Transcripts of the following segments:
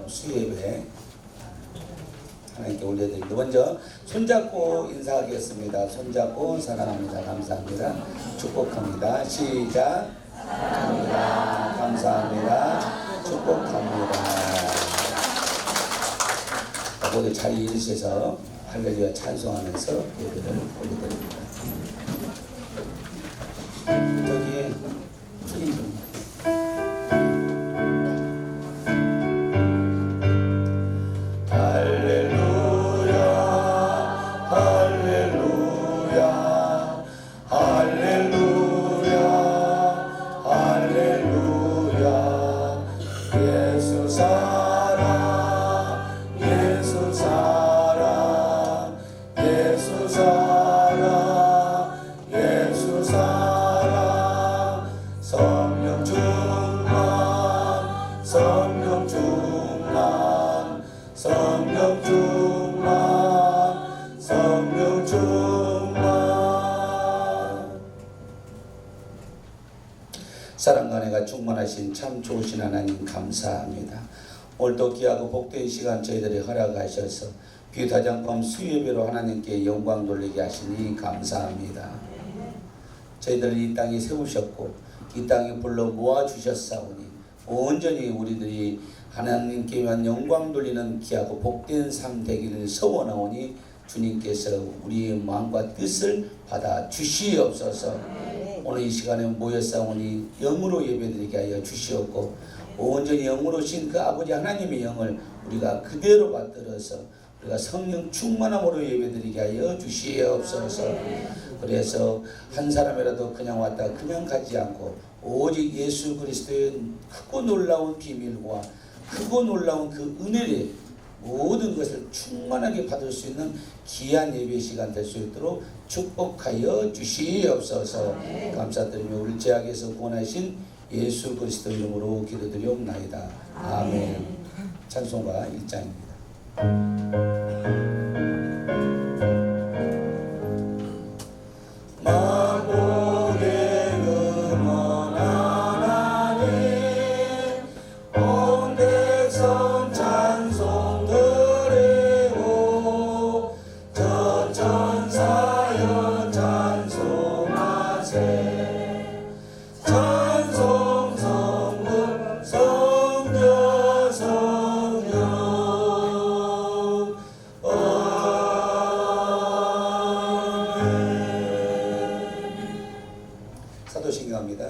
수예배 하나님께 올려드립니다. 먼저 손잡고 인사하겠습니다. 손잡고 사랑합니다. 감사합니다. 축복합니다. 시작. 사랑합니다. 감사합니다. 축복합니다. 모두 자리에 일으켜서 할렐루야 찬송하면서 예배를 올려드립니다. 저기에 틀린 분. 사랑과 은혜가 충만하신 참 좋으신 하나님 감사합니다. 오늘도 귀하고 복된 시간 저희들이 허락하셔서 비타장품 수예배로 하나님께 영광 돌리게 하시니 감사합니다. 저희들을 이 땅에 세우셨고 이 땅에 불러 모아주셨사오니 온전히 우리들이 하나님께만 영광 돌리는 귀하고 복된 삶 되기를 소원하오니 주님께서 우리의 마음과 뜻을 받아 주시옵소서. 오늘 이 시간에 모였사오니 영으로 예배드리게 하여 주시옵고 온전히 영으로 신 그 아버지 하나님의 영을 우리가 그대로 받들어서 우리가 성령 충만함으로 예배드리게 하여 주시옵소서. 그래서 한 사람이라도 그냥 왔다 그냥 가지 않고 오직 예수 그리스도의 크고 놀라운 비밀과 크고 놀라운 그 은혜를 모든 것을 충만하게 받을 수 있는 귀한 예배 시간 될 수 있도록 축복하여 주시옵소서. 감사드리며 우리 제약에서 구원하신 예수 그리스도 이름으로 기도드리옵나이다. 아멘. 찬송가 1장입니다. 사도신경합니다.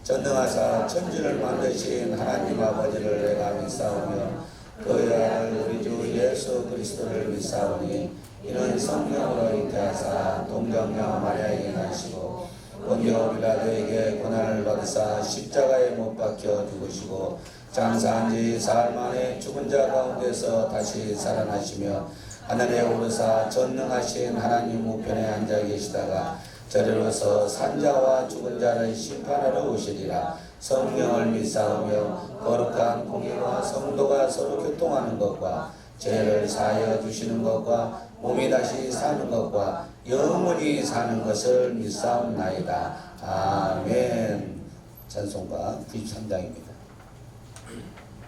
전능하사 천지를 만드신 하나님 아버지를 내가 믿사오며 그의 아들 우리 주 예수 그리스도를 믿사오니 이는 성령으로 잉태하사 동정녀 마리아에게 나시고 본디오 빌라도에게 고난을 받으사 십자가에 못 박혀 죽으시고 장사한 지 사흘 만에 죽은 자 가운데서 다시 살아나시며 하늘에 오르사 전능하신 하나님 우편에 앉아 계시다가 저리로서 산자와 죽은 자를 심판하러 오시리라. 성령을 믿사오며 거룩한 공의와 성도가 서로 교통하는 것과 죄를 사하여 주시는 것과 몸이 다시 사는 것과 영원히 사는 것을 믿사옵나이다. 아멘. 찬송가 93장입니다.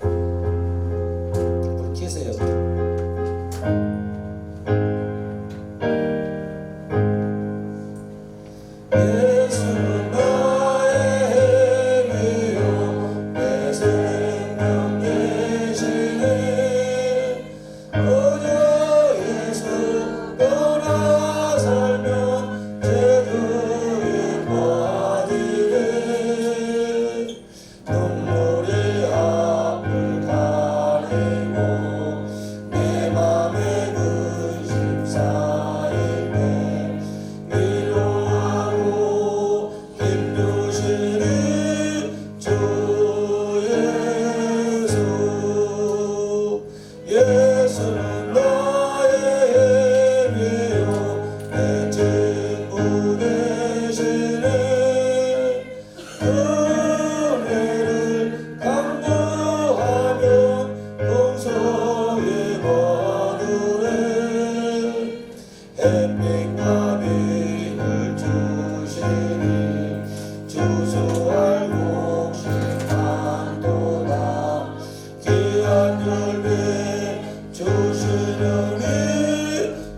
불 켜세요. 눈물 열매 주시는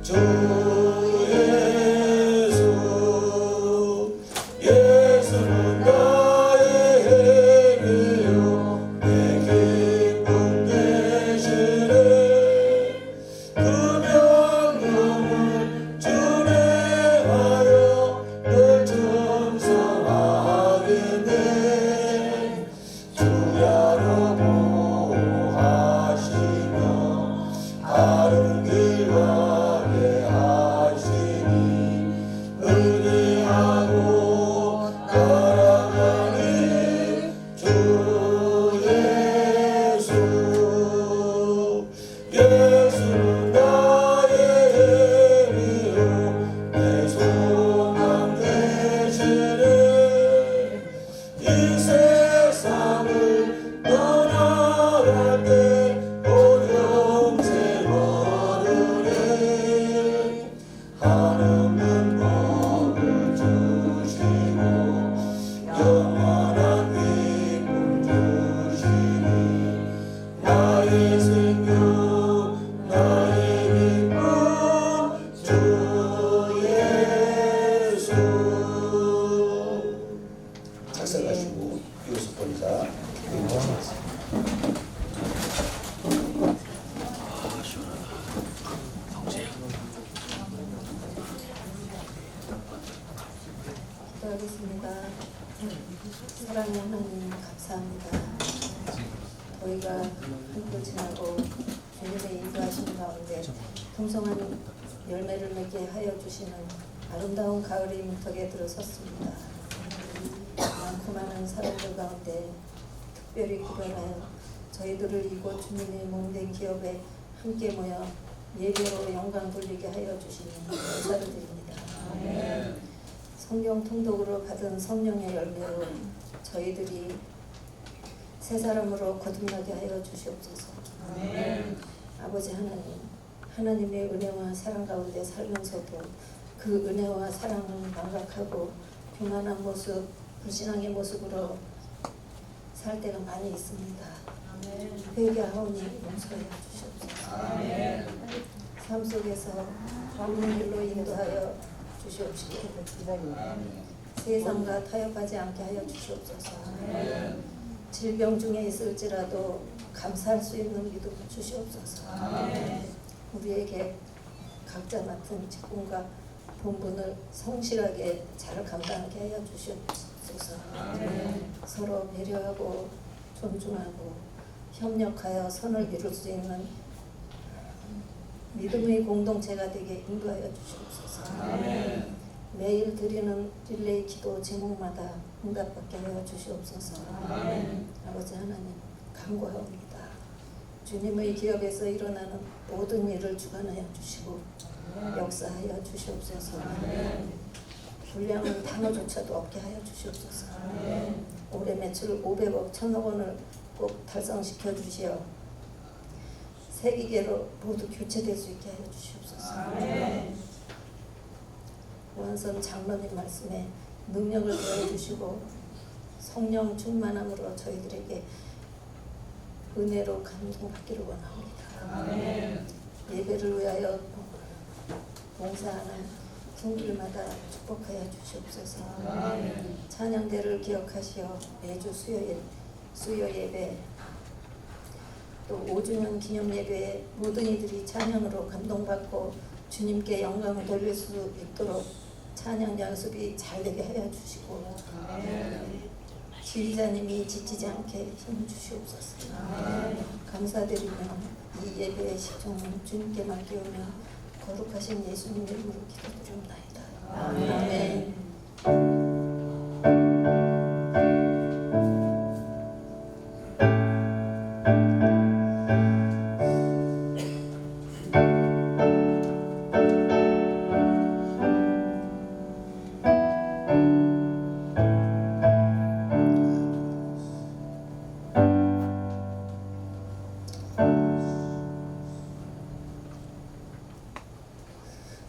주 예수. 예수는 나의 힘이요 내 기쁨 되시네. 그 명령을 준행하여 늘 충성하겠네. 주야로 보호하시며 바른 길 가게 하시니 의리하고 따라가는 주 예수. 예수는 나의 힘이요 내 소망 되시네. 이 세상을 떠나갈 때 오영생 얻으네. 하늘은 복을 주시고 영원한 기쁨 주시니 나의 생명 나의 기쁨 주 예수. 작성하시고 이웃 본사 기도하겠습니다. 사랑의 하나님 감사합니다. 저희가 한도 지나고 주님의 인도하신 가운데 풍성한 열매를 맺게 하여 주시는 아름다운 가을의 문턱에 들어섰습니다. 많고 많은 사람들 가운데 특별히 구별하여 저희들을 이곳 주님의 몸된 기업에 함께 모여 예배로 영광 돌리게 하여 주시니 감사를 드립니다. 성경 통독으로 받은 성령의 열매로 저희들이 새 사람으로 거듭나게 하여 주시옵소서. 아버지 하나님, 하나님의 은혜와 사랑 가운데 살면서도 그 은혜와 사랑은 망각하고 교만한 모습, 불신앙의 모습으로 살 때가 많이 있습니다. 회개하오니 용서해 주시옵소서. 삶 속에서 바른 길로 인도하여 주시옵시고 세상과 타협하지 않게 하여 주시옵소서. 질병 중에 있을지라도 감사할 수 있는 믿음 주시옵소서. 우리에게 각자 맡은 직분과 본분을 성실하게 잘 감당하게 하여 주시옵소서. 서로 배려하고 존중하고 협력하여 선을 이룰 수 있는 믿음의 공동체가 되게 인도하여 주시옵소서. 매일 드리는 릴레이 기도 제목마다 응답받게 하여 주시옵소서. 아버지 하나님 간구하옵니다. 주님의 기업에서 일어나는 모든 일을 주관하여 주시고 역사하여 주시옵소서. 불량한 단어조차도 없게 하여 주시옵소서. 올해 매출 500억, 1000억 원을 꼭 달성시켜 주시어 세기계로 모두 교체될 수 있게 하여 주시옵소서. 원선 장로님 말씀에 능력을 더해 주시고 성령 충만함으로 저희들에게 은혜로 감동받기를 원합니다. 예배를 위하여 봉사하는 손길마다 축복하여 주시옵소서. 찬양대를 기억하시어 매주 수요 예배 또 5주년 기념 예배에 모든 이들이 찬양으로 감동받고 주님께 영광을 돌릴 수 있도록 찬양 연습이 잘 되게 하여 주시고 지휘자님이 지치지 않게 힘 주시옵소서. 감사드리며 이 예배의 시종은 주님께 맡기오며 거룩하신 예수님 이름으로 기도드립니다. 아멘.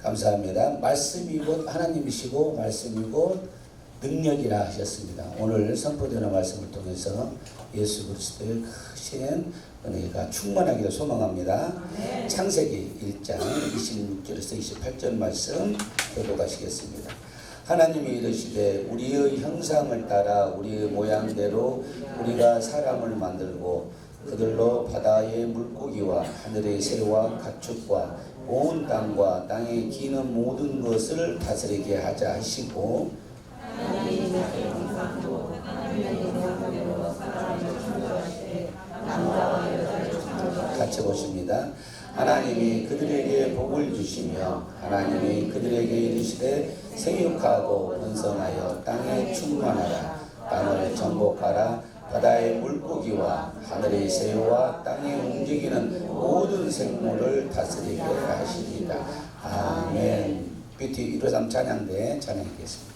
감사합니다. 말씀이 곧 하나님이시고 말씀이 곧 능력이라 하셨습니다. 오늘 선포되는 말씀을 통해서 예수 그리스도의 크신 은혜가 충만하기를 소망합니다. 창세기 1장 26절에서 28절 말씀 교독하시겠습니다. 하나님이 이르시되 우리의 형상을 따라 우리의 모양대로 우리가 사람을 만들고 그들로 바다의 물고기와 하늘의 새와 가축과 온 땅과 땅에 기는 모든 것을 다스리게 하자 하시고 같이 보십니다. 하나님이 그들에게 복을 주시며 하나님이 그들에게 이르시되 생육하고 번성하여 땅에 충만하라. 땅을 정복하라. 바다의 물고기와 하늘의 새와 땅에 움직이는 모든 생물을 다스리게 하시리라. 아멘. 뷰티 153 찬양대 찬양하겠습니다.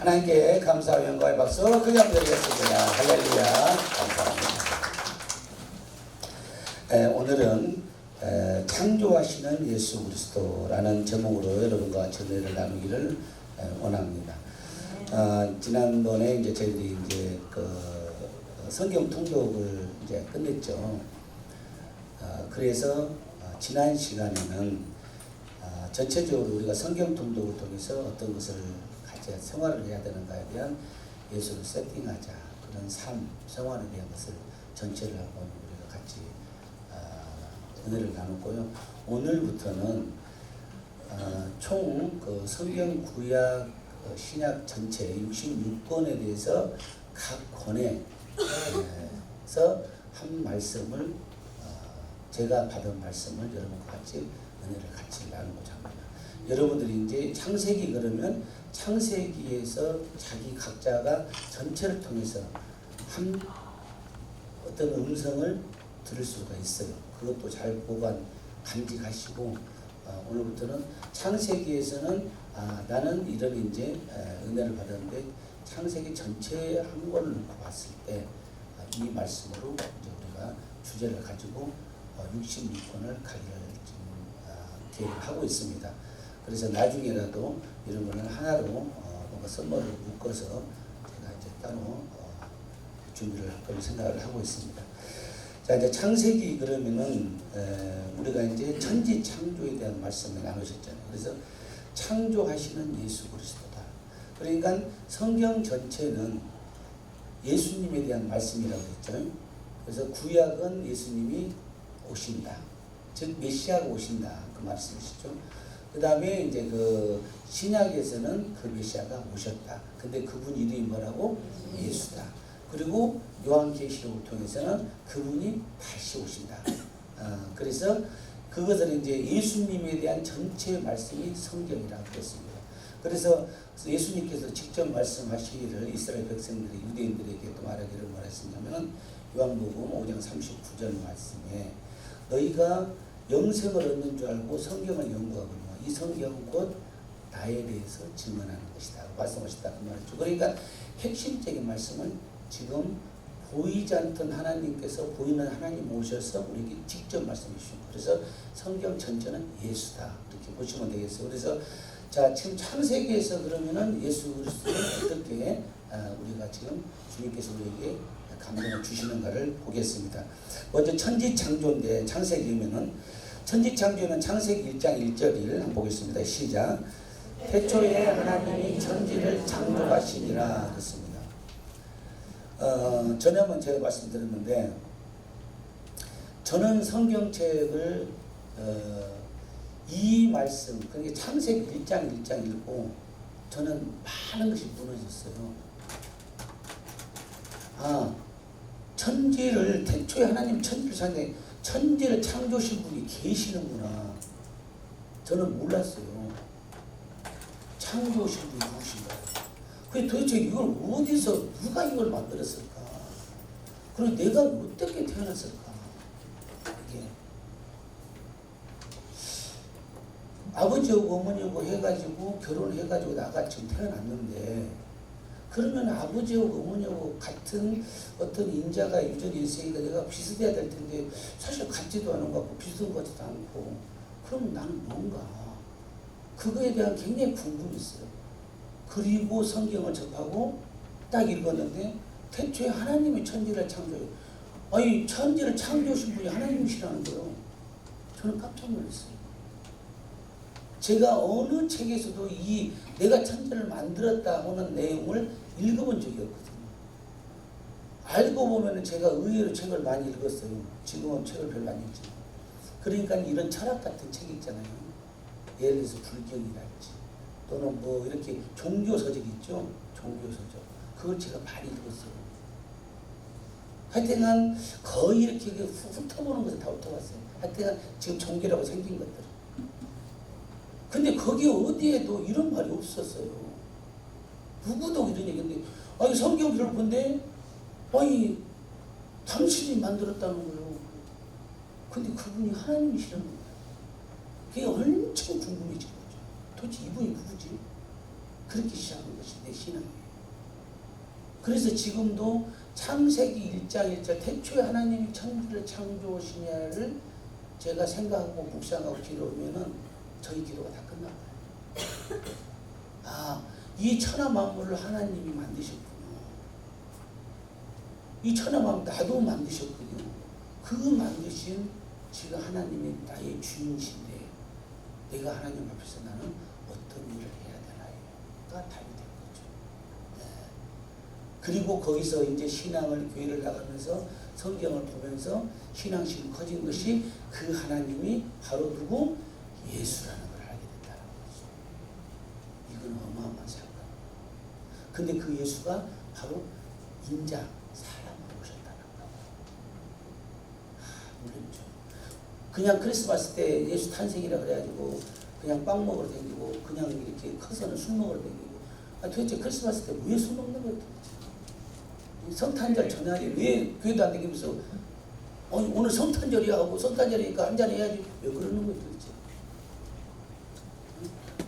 하나님께 감사와 영광의 박수 크게 한번 드리겠습니다. 할렐루야. 감사합니다. 오늘은 창조하시는 예수 그리스도라는 제목으로 여러분과 같이 은혜를 나누기를 원합니다. 지난번에 이제 저희들이 이제 성경 통독을 이제 끝냈죠. 그래서 지난 시간에는 전체적으로 우리가 성경 통독을 통해서 어떤 것을 같이 생활을 해야 되는가에 대한 예수를 세팅하자, 그런 삶, 생활에 대한 것을 전체를 한번 우리가 같이 은혜를 나눴고요. 오늘부터는 총 성경 구약 신약 전체 66권에 대해서 각 권에서 한 말씀을 제가 받은 말씀을 여러분과 같이 은혜를 같이 나누고자 합니다. 여러분들이 이제 창세기 그러면 창세기에서 자기 각자가 전체를 통해서 한 어떤 음성을 들을 수가 있어요. 그것도 잘 보관 간직하시고 오늘부터는 창세기에서는 나는 이런 이제 은혜를 받았는데 창세기 전체 한 권을 놓고 봤을 때 이 말씀으로 이제 우리가 주제를 가지고 66권을 가기를 지금 계획을 하고 있습니다. 그래서 나중에라도 이런 거는 하나로 뭔가 썸머를 묶어서 제가 이제 따로 준비를 할 걸 생각을 하고 있습니다. 자, 이제 창세기 그러면은 우리가 이제 천지 창조에 대한 말씀을 나누셨잖아요. 그래서 창조하시는 예수 그리스도다. 그러니까 성경 전체는 예수님에 대한 말씀이라고 했죠. 그래서 구약은 예수님이 오신다, 즉 메시아가 오신다, 그 말씀이시죠. 그 다음에 이제 신약에서는 그 메시아가 오셨다. 근데 그분 이름이 뭐라고? 예수다. 그리고 요한계시록을 통해서는 그분이 다시 오신다. 그래서 그것을 이제 예수님에 대한 전체 말씀이 성경이라고 했습니다. 그래서 예수님께서 직접 말씀하시기를 이스라엘 백성들이 유대인들에게 또 말하기를 뭐랬었냐면은 요한복음 5장 39절 말씀에 너희가 영생을 얻는 줄 알고 성경을 연구하거니와 이 성경은 곧 나에 대해서 증언하는 것이다 말씀하셨다 그 말이죠. 그러니까 핵심적인 말씀을 지금 보이지 않던 하나님께서 보이는 하나님 오셔서 우리에게 직접 말씀해 주시고, 그래서 성경 전체는 예수다 이렇게 보시면 되겠어요. 그래서 자, 지금 창세기에서 그러면은 예수 그리스도를 어떻게 우리가 지금 주님께서 우리에게 감동을 주시는가를 보겠습니다. 먼저 천지창조인데 창세기면은 천지창조는 창세기 1장 1절 1 한번 보겠습니다. 시작. 태초에 하나님이 천지를 창조하시니라 그랬습니다. 전에 한번 제가 말씀드렸는데 저는 성경책을 이 말씀, 그러니까 창세기 1장 1장 읽고 저는 많은 것이 무너졌어요. 천지를 태초에 하나님 천지를 창조해 천지를 창조하신 분이 계시는구나. 저는 몰랐어요. 창조하신 분이 누구신가? 그게 도대체 이걸 어디서 누가 이걸 만들었을까? 그리고 내가 어떻게 태어났을까? 이게 아버지하고 어머니하고 해가지고 결혼해가지고 나가 지금 태어났는데 그러면 아버지하고 어머니하고 같은 어떤 인자가 유전이 있으니까 내가 비슷해야 될 텐데 사실 같지도 않은 것 같고 비슷한 것 같지도 않고 그럼 나는 뭔가 그거에 대한 굉장히 궁금했어요. 그리고 성경을 접하고 딱 읽었는데 태초에 하나님이 천지를 창조해요. 아니 천지를 창조하신 분이 하나님이시라는 거예요. 저는 깜짝 놀랐어요. 제가 어느 책에서도 이 내가 천지를 만들었다 하는 내용을 읽어본 적이 없거든요. 알고 보면 제가 의외로 책을 많이 읽었어요. 지금은 책을 별로 안 읽지만. 그러니까 이런 철학 같은 책 있잖아요. 예를 들어서 불경이랄지 또는 뭐 이렇게 종교서적 있죠. 종교서적. 그걸 제가 많이 읽었어요. 하여튼간 거의 이렇게 훑어보는 것을 다 훑어봤어요. 하여튼간 지금 종교라고 생긴 것들. 근데 거기 어디에도 이런 말이 없었어요. 누구도 이런 얘기인데, 아니 성경을 본데, 아니 당신이 만들었다는 거예요. 근데 그분이 하나님이시라는 거예요. 그게 엄청 궁금해진 거죠. 도대체 이분이 누구지? 그렇게 시작한 것이 내 신앙이에요. 그래서 지금도 창세기 1장 1절 태초에 하나님이 천지를 창조하시냐를 제가 생각하고 묵상하고 기도하면은 저희 기도가 다 끝나요. 아, 이 천하 만물을 하나님이 만드셨군요. 이 천하 만물 나도 만드셨군요. 그 만드신 지가 하나님이 나의 주인이신데 내가 하나님 앞에서 나는 어떤 일을 해야 되나요가 답이 된 거죠. 네. 그리고 거기서 이제 신앙을 교회를 나가면서 성경을 보면서 신앙심이 커진 것이 그 하나님이 바로 누구? 예수라는 걸 알게 된다는 거죠. 이건 어마어마한 사건. 근데 그 예수가 바로 인자 사람으로 오셨다는 거. 모르죠. 그냥 크리스마스 때 예수 탄생이라 그래가지고 그냥 빵 먹으러 다니고 그냥 이렇게 커서는 술 먹으러 다니고 도대체 크리스마스 때 왜 술 먹는 거예요? 성탄절 전날에 왜 교회도 안 다니면서 오늘 성탄절이야 하고 성탄절이니까 한잔 해야지 왜 그러는 거예요 도대체?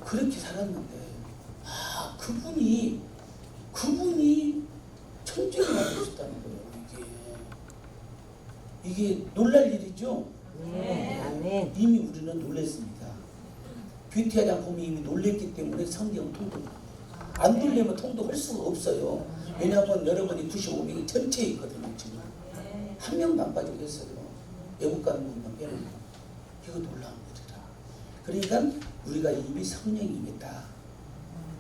그렇게 살았는데 그분이 천지를 만드셨다는 거예요. 이게 놀랄 일이죠. 네. 이미 우리는 놀랐습니다. 뷰티하장 봄이 이미 놀랬기 때문에 성경은 통독합니다. 안 놀래면 통독할 수가 없어요. 왜냐하면 여러분이 95명이 전체에 있거든요. 지금 한 명도 안 빠지고 했어요. 외국 가는 분만 빼놓고. 이거 놀라운 일이라. 그러니까 우리가 이미 성령이 임했다.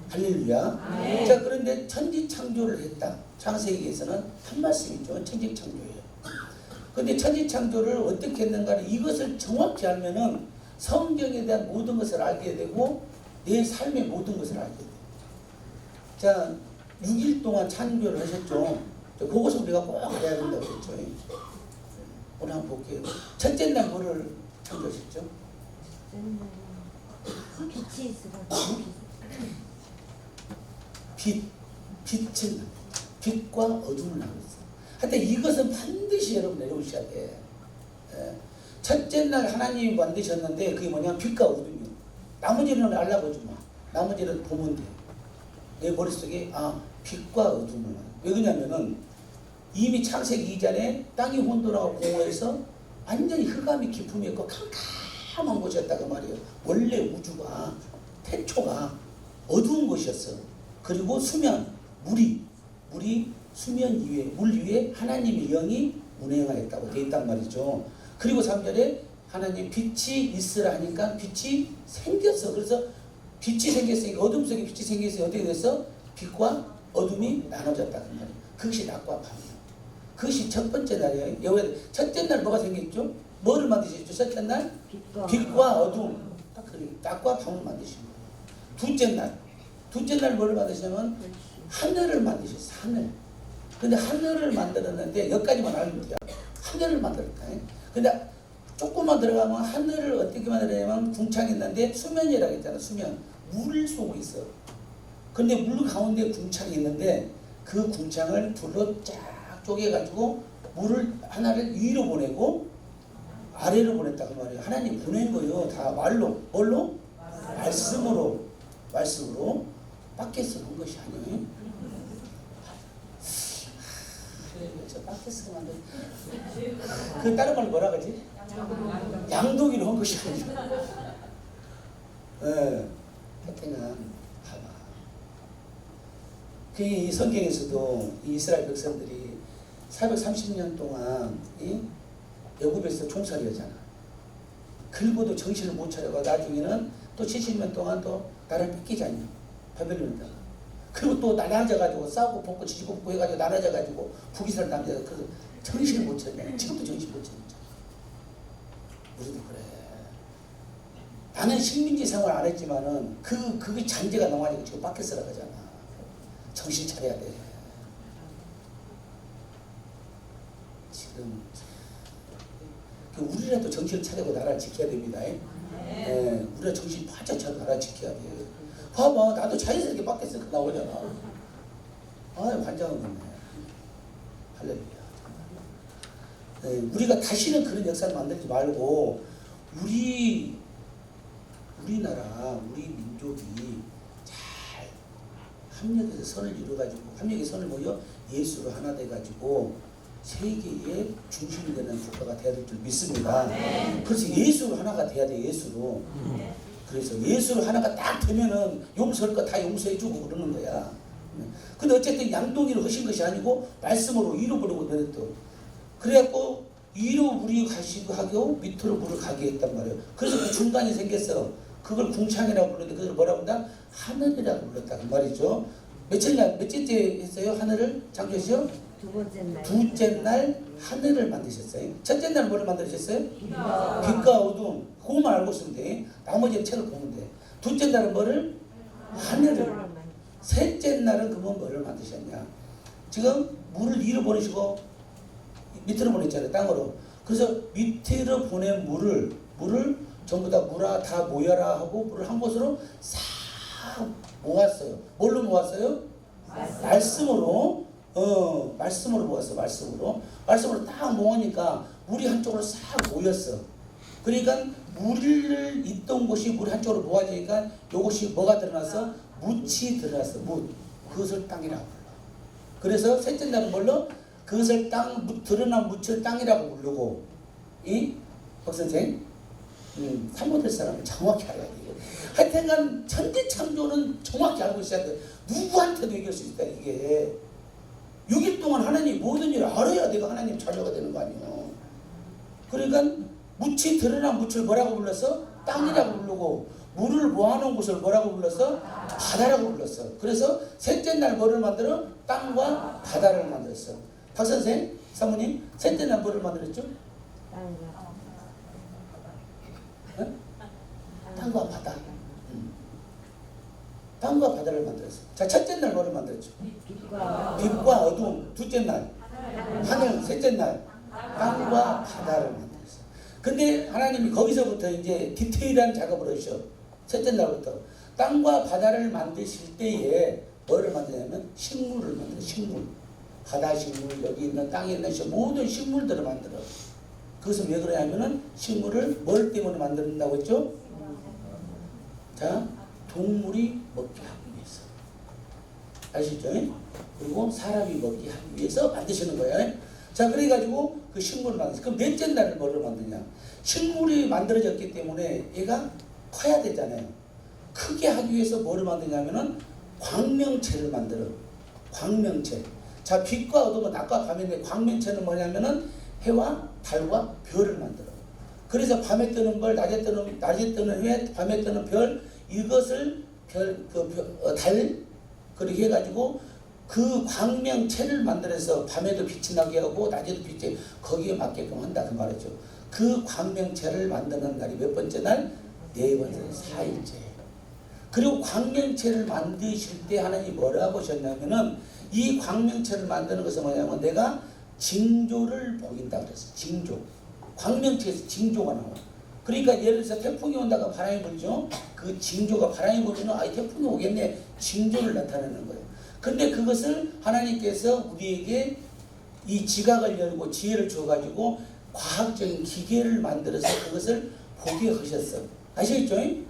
할렐루야. 자, 그런데 천지창조를 했다. 창세기에서는 한 말씀이죠. 천지창조예요. 근데 천지창조를 어떻게 했는가를 이것을 정확히 알면은 성경에 대한 모든 것을 알게 되고 내 삶의 모든 것을 알게 돼요. 자, 6일 동안 창조를 하셨죠. 그것을 우리가 꼭 알아야 된다고 했죠. 오늘 한번 볼게요. 첫째 날 뭐를 창조하셨죠? 빛이 있으라. 빛은 빛과 어둠을 나고 있어요. 하여튼 이것은 반드시 여러분 내려오셔야 돼. 첫째 날 하나님이 만드셨는데 그게 뭐냐? 빛과 어둠이요. 나머지는 알아보지 마. 나머지는 보면 돼. 내 머릿속에 빛과 어둠을. 왜 그러냐면은 이미 창세기 이전에 땅이 혼돈하고 공허해서 완전히 흑암이 깊음이 있고 캄캄한 곳이었다고 말이에요. 원래 우주가 태초가 어두운 곳이었어. 그리고 수면, 물이 수면 위에, 물 위에 하나님의 영이 운행하였다고 되어 있단 말이죠. 그리고 3절에 하나님 빛이 있으라 하니까 빛이 생겼어. 그래서 빛이 생겼으니까 어둠 속에 빛이 생겼으니 어떻게 됐어? 빛과 어둠이 나눠졌다 그 말이에요. 그것이 낮과 밤이에요. 그것이 첫 번째 날이에요. 여기 첫째 날 뭐가 생겼죠? 뭐를 만드셨죠? 첫째 날? 빛과 어둠. 딱 그래요. 낮과 밤을 만드신 거예요. 둘째 날 뭐를 만드시냐면 하늘을 만드셨어요. 하늘. 근데 하늘을 만들었는데 여기까지만 알면 돼요. 하늘을 만들었다. 근데 조금만 들어가면 하늘을 어떻게 만들었냐면 궁창이 있는데 수면이라고 했잖아. 수면. 물 속에 있어. 근데 물 가운데 궁창이 있는데 그 궁창을 둘로 쫙 쪼개가지고 물을 하나를 위로 보내고 아래로 보냈다고 말이에요. 하나님 보낸 거예요. 다 말로. 뭘로? 말씀으로. 밖에서 온 것이 아니에요. 저 밖에서 만든 그 다른 말 뭐라 그러지? 양동이로 한 것이 아니죠. 하여튼간 봐봐. 이 성경에서도 이 이스라엘 백성들이 430년 동안 애굽에서 종살이 하잖아. 그리고도 정신을 못 차려가 나중에는 또 70년 동안 또 나라를 뺏기지 않냐. 바벨론에다가. 그리고 또 나눠져가지고 싸우고 벗고 지지고 벗고 해가지고 나눠져가지고 북이스라엘 남자가 그래서 정신을 못 차려. 지금도 정신 못 차려. 우리도 그래. 나는 식민지 생활 안 했지만은 그게 잔재가 나와가지고 지금 밖에서 나가잖아. 정신 차려야 돼. 지금 우리라도 정신을 차리고 나라를 지켜야 됩니다. 우리가 정신 바짝 차리고 나라를 지켜야 돼. 봐봐, 나도 자연스럽게 밖에서 나오잖아. 환장한 거네. 할렐루야. 우리가 다시는 그런 역사를 만들지 말고 우리나라, 우리 민족이 잘 합력해서 선을 이루어가지고 합력의 선을 모여 예수로 하나 돼가지고 세계의 중심이 되는 국가가 되어야 될 줄 믿습니다. 그래서 예수로 하나가 돼야 돼. 예수로. 그래서 예수로 하나가 딱 되면은 용서할 거 다 용서해주고 그러는 거야. 근데 어쨌든 양동이를 하신 것이 아니고 말씀으로 잃어버리고 내렸또 그래갖고 위로 물이 가시고 하고 밑으로 물을 가게 했단 말이에요. 그래서 그 중간이 생겼어. 그걸 궁창이라고 부르는데 그걸 뭐라고 한다? 하늘이라고 불렀다 그 말이죠. 몇째째 했어요? 하늘을 창조하시죠? 두 번째 날. 둘째 날 하늘을 만드셨어요. 첫째 날 뭐를 만드셨어요? 빛과 어둠. 그것만 알고 있으면 돼. 나머지는 책을 보면 돼. 둘째 날은 뭐를? 하늘을. 셋째 날은 그분 뭐를 만드셨냐? 지금 물을 위로 보내시고 밑으로 보냈잖아요. 땅으로. 그래서 밑으로 보낸 물을 전부 다 물아 다 모여라 하고 물을 한 곳으로 싹 모았어요. 뭘로 모았어요? 말씀으로. 말씀으로 모았어. 말씀으로 딱 모으니까 물이 한쪽으로 싹 모였어. 그러니까 물을 있던 곳이 물이 한쪽으로 모아지니까 요것이 뭐가 드러났어? 묻이 드러났어. 묻. 그것을 땅이라고 불러. 그래서 셋째 날은 뭘로? 그것을 드러난 묻을 땅이라고 부르고, 박선생, 사모될 사람은 정확히 알아야 돼. 하여튼간 천지창조는 정확히 알고 있어야 돼. 누구한테도 얘기할 수 있다 이게. 6일 동안 하나님 모든 일을 알아야 내가 하나님 자녀가 되는 거 아니에요. 그러니까 묻이 드러난 묻을 뭐라고 불렀어? 땅이라고 부르고 물을 모아놓은 곳을 뭐라고 불렀어? 바다라고 불렀어. 그래서 셋째 날 뭐를 만들어? 땅과 바다를 만들었어. 박선생, 사모님, 셋째 날 뭐를 만들었죠? 땅과 바다. 땅과 바다를 만들었어. 자, 첫째 날 뭐를 만들었죠? 빛과 어둠. 둘째 날 하늘. 셋째 날 땅과 바다를 만들었어. 근데 하나님이 거기서부터 이제 디테일한 작업을 하셔. 셋째 날부터 땅과 바다를 만드실 때에 뭐를 만드냐면 식물을 만들어. 식물. 바다 식물, 여기 있는 땅에 있는 모든 식물들을 만들어. 그것은 왜 그러냐면은 식물을 뭘 때문에 만든다고 했죠? 자, 동물이 먹게 하기 위해서. 아시죠? 그리고 사람이 먹게 하기 위해서 만드시는 거예요. 자, 그래가지고 그 식물을 만들었어요. 그럼 넷째 날을 뭐를 만드냐? 식물이 만들어졌기 때문에 얘가 커야 되잖아요. 크게 하기 위해서 뭐를 만드냐면은 광명체를 만들어. 광명체. 자, 빛과 어둠은 낮과 밤인데 광명체는 뭐냐면은 해와 달과 별을 만들어. 그래서 밤에 뜨는 별, 낮에 뜨는 해, 밤에 뜨는 별, 이것을 달, 그렇게 해가지고 그 광명체를 만들어서 밤에도 빛이 나게 하고 낮에도 빛이 거기에 맞게끔 한다 그 말이죠. 그 광명체를 만드는 날이 몇 번째 날? 네 번째, 4일째. 그리고 광명체를 만드실 때 하나님이 뭐라고 하셨냐면은 이 광명체를 만드는 것은 뭐냐면 내가 징조를 보인다 그랬어. 징조. 광명체에서 징조가 나와. 그러니까 예를 들어서 태풍이 온다가 바람이 불죠. 그 징조가 바람이 불면 태풍이 오겠네. 징조를 나타내는 거예요. 근데 그것을 하나님께서 우리에게 이 지각을 열고 지혜를 줘가지고 과학적인 기계를 만들어서 그것을 보게 하셨어. 아시겠죠?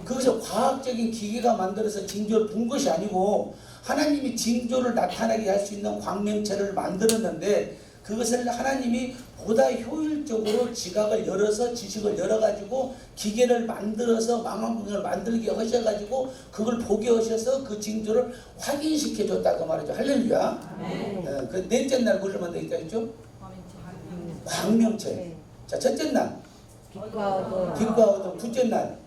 그것을 과학적인 기계가 만들어서 징조를 본 것이 아니고 하나님이 징조를 나타나게 할 수 있는 광명체를 만들었는데 그것을 하나님이 보다 효율적으로 지각을 열어서 지식을 열어가지고 기계를 만들어서 망원경을 만들게 하셔가지고 그걸 보게 하셔서 그 징조를 확인시켜 줬다고 말이죠. 할렐루야. 그 넷째 날 뭘로 만들겠다 했죠? 광명체. 자, 첫째 날 빛과 어둠. 둘째 날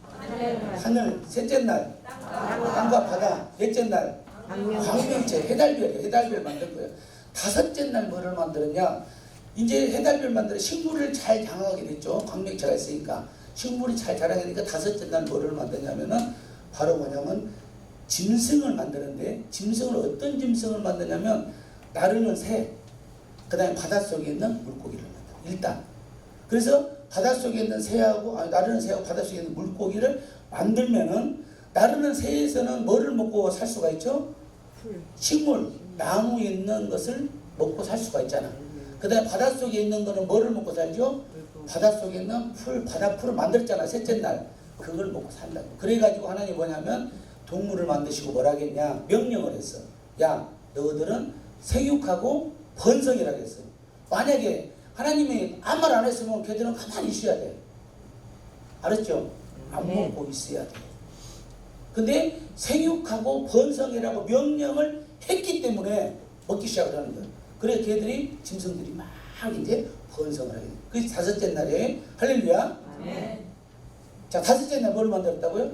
하늘. 셋째 날 땅과 바다. 넷째 날 광명체. 해달별 만들 거예요. 다섯째 날 뭐를 만들었냐? 이제 해달별 만들어 식물을 잘 장하게 됐죠. 광명체가 있으니까 식물이 잘 자라게 되니까 다섯째 날 뭐를 만드냐면은 바로 뭐냐면 짐승을 만드는데 짐승을 어떤 짐승을 만드냐면 나르는 새, 그 다음에 바닷속에 있는 물고기를 만들어. 일단 그래서 바닷속에 있는 새하고 나르는 새하고 바닷속에 있는 물고기를 만들면은 나르는 새에서는 뭐를 먹고 살 수가 있죠? 식물, 나무 있는 것을 먹고 살 수가 있잖아. 그 다음에 바닷속에 있는 거는 뭐를 먹고 살죠? 바닷속에 있는 풀, 바닷풀을 만들었잖아. 셋째 날 그걸 먹고 산다고. 그래가지고 하나님 뭐냐면 동물을 만드시고 뭐라 하겠냐? 명령을 했어. 야, 너희들은 생육하고 번성이라고 했어. 만약에 하나님이 아무 말 안 했으면 걔들은 가만히 있어야 돼. 알았죠? 안 네. 먹고 있어야 돼. 근데 생육하고 번성이라고 명령을 했기 때문에 먹기 시작을 하는 거예요. 그래 걔들이 짐승들이 막 이제 번성을 하게 돼. 그래서 다섯째 날에 할렐루야. 자, 다섯째 날 뭘 만들었다고요?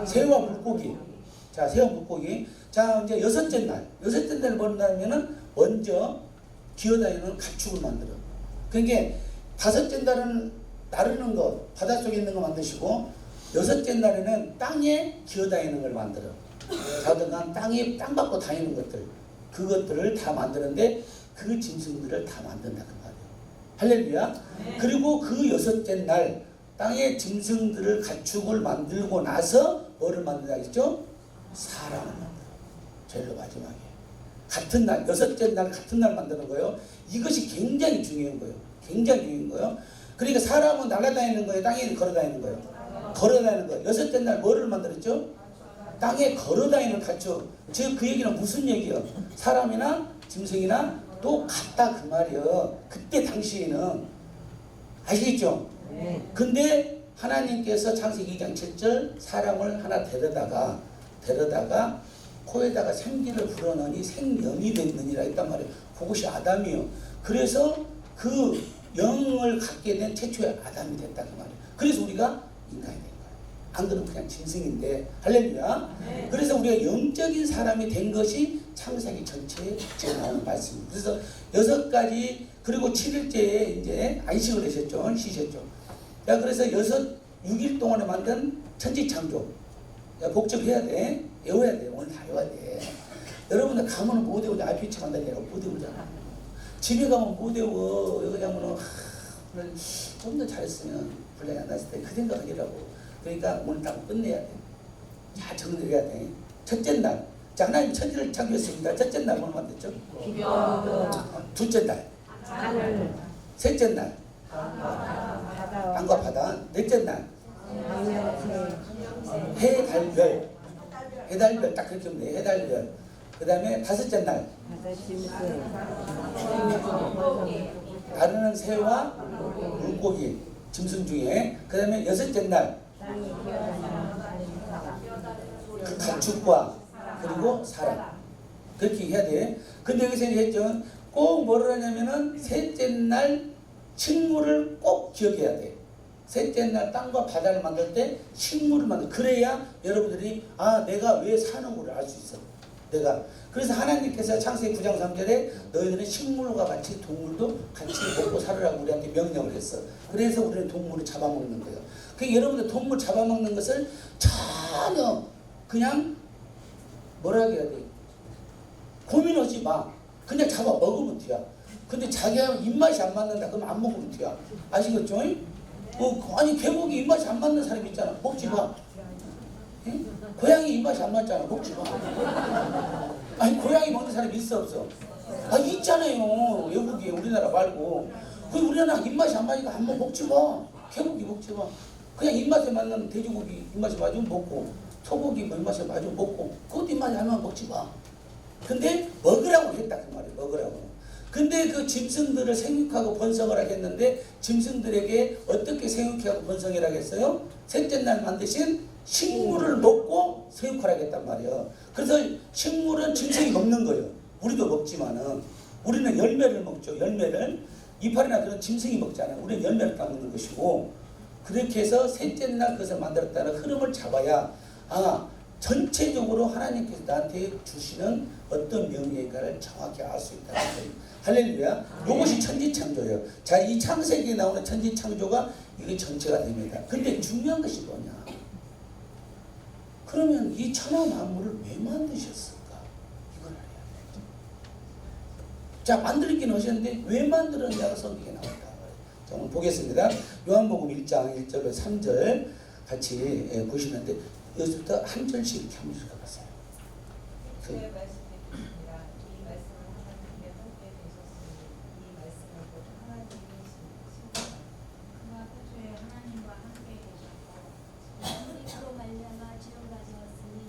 새와 물고기. 자, 새와 물고기. 자, 이제 여섯째 날. 여섯째 날 뭐냐면은 먼저 기어다니는 가축을 만들어. 그러니까 다섯째 날은 나르는 거, 바닷속에 있는 거 만드시고, 여섯째 날에는 땅에 기어다니는 걸 만들어. 자든간 땅에 땅 밟고 다니는 것들, 그것들을 다 만드는데 그 짐승들을 다 만든다 그 말이에요. 할렐루야. 그리고 그 여섯째 날 땅의 짐승들을 가축을 만들고 나서 뭐를 만든다 했죠? 사람을 만들어. 제일 마지막에 같은 날, 여섯째 날 같은 날 만드는 거예요. 이것이 굉장히 중요한 거예요. 굉장히 중요한 거예요. 그러니까 사람은 날아다니는 거예요, 땅에 걸어다니는 거예요. 걸어다니는 거예요. 여섯째 날 뭐를 만들었죠? 땅에 걸어다니는 가축. 즉 그 얘기는 무슨 얘기예요? 사람이나 짐승이나 똑같다 그 말이에요. 그때 당시에는. 아시겠죠? 근데 하나님께서 창세기 2장 7절 사람을 하나 데려다가 코에다가 생기를 불어넣으니 생명이 됐느니라 했단 말이에요. 그것이 아담이에요. 그래서 그 영을 갖게 된 최초의 아담이 됐다 그 말이에요. 그래서 우리가 인간이 된 거예요. 안 그러면 그냥 짐승인데. 할렐루야. 그래서 우리가 영적인 사람이 된 것이 창세기 전체에 나오는 말씀입니다. 그래서 6가지 그리고 7일째에 이제 안식을 하셨죠. 쉬셨죠. 야, 그래서 6일 동안에 만든 천지창조. 야, 복습해야 돼. 외워야 돼. 오늘 다 외워야 돼. 여러분들 가면은 못 외우냐? RPH 간다니까 못 외우잖아. 집에 가면 못 외워. 여기 가면은 오늘 좀 더 잘했으면 분량이 안 났을 때 그 생각하기라고. 그러니까 오늘 딱 끝내야 돼. 잘 정리해야 돼. 첫째 날. 자, 하나님 천지를 창조했습니다. 첫째 날 뭘 만들었죠? 둘째 날. 셋째 날. 땅과 바다. 넷째 날. 해, 달, 별. 해, 달, 별. 딱 그렇게 하면 돼. 해, 달, 별. 그 다음에 다섯째 날. 나르는 새와 물고기. 짐승 중에. 그 다음에 여섯째 날. 그 가축과 그리고 사람. 그렇게 해야 돼. 근데 여기서 했죠. 꼭 뭐를 하냐면은 셋째 날 식물을 꼭 기억해야 돼. 셋째 날 땅과 바다를 만들 때 식물을 만들. 그래야 여러분들이 아, 내가 왜 사는 걸 알 수 있어. 내가. 그래서 하나님께서 창세기 9장 3절에 너희들은 식물과 같이 동물도 같이 먹고 살으라고 우리한테 명령을 했어. 그래서 우리는 동물을 잡아먹는 거예요. 그 여러분들 동물 잡아먹는 것을 전혀 그냥 뭐라 해야 돼? 고민하지 마. 그냥 잡아 먹으면 돼야. 근데 자기가 입맛이 안 맞는다 그러면 안 먹으면 돼야. 아시겠죠? 아니 개고기 입맛이 안 맞는 사람 있잖아. 먹지 마. 에? 고양이 입맛이 안 맞잖아. 먹지 마. 아니 고양이 먹는 사람 있어 없어? 아 있잖아요. 외국에 우리나라 말고. 그 우리나라 입맛이 안 맞으니까 한번 먹지 마. 개고기 먹지 마. 그냥 입맛에 맞는 돼지고기 입맛에 맞으면 먹고 소고기 입맛에 맞으면 먹고 그것도 입맛에 안 맞으면 먹지 마. 근데 먹으라고 했다 그 말이에요. 먹으라고. 근데 그 짐승들을 생육하고 번성을 하겠는데 짐승들에게 어떻게 생육하고 번성을 하겠어요? 셋째 날 만드신 식물을 먹고 생육하라겠단 말이에요. 그래서 식물은 짐승이 먹는 거예요. 우리도 먹지만은 우리는 열매를 먹죠. 열매를. 이파리나 그런 짐승이 먹잖아요. 우리는 열매를 따먹는 것이고 그렇게 해서 셋째 날 그것을 만들었다는 흐름을 잡아야 아 전체적으로 하나님께서 나한테 주시는 어떤 명예인가를 정확히 알 수 있다는 거예요. 할렐루야. 이것이 천지창조예요. 자, 이 창세기에 나오는 천지창조가 이게 전체가 됩니다. 근데 중요한 것이 뭐냐? 그러면 이 천하 만물을 왜 만드셨을까? 이걸 알아야 되죠. 자, 만들긴 하셨는데 왜 만들었냐가 성경에 나온다. 자, 오늘 보겠습니다. 요한복음 1장 1절로 3절 같이 보시는데 여기서부터 한 절씩 이렇게 한번 읽어보세요. 주의 말씀이 있습니다. 이 말씀을 하나님께 함께 되셨으니 이 말씀을 곧 하나님이십니다. 그가 태초에 하나님과 함께 계셨고 하나님으로 말미암아 지금까지 왔으니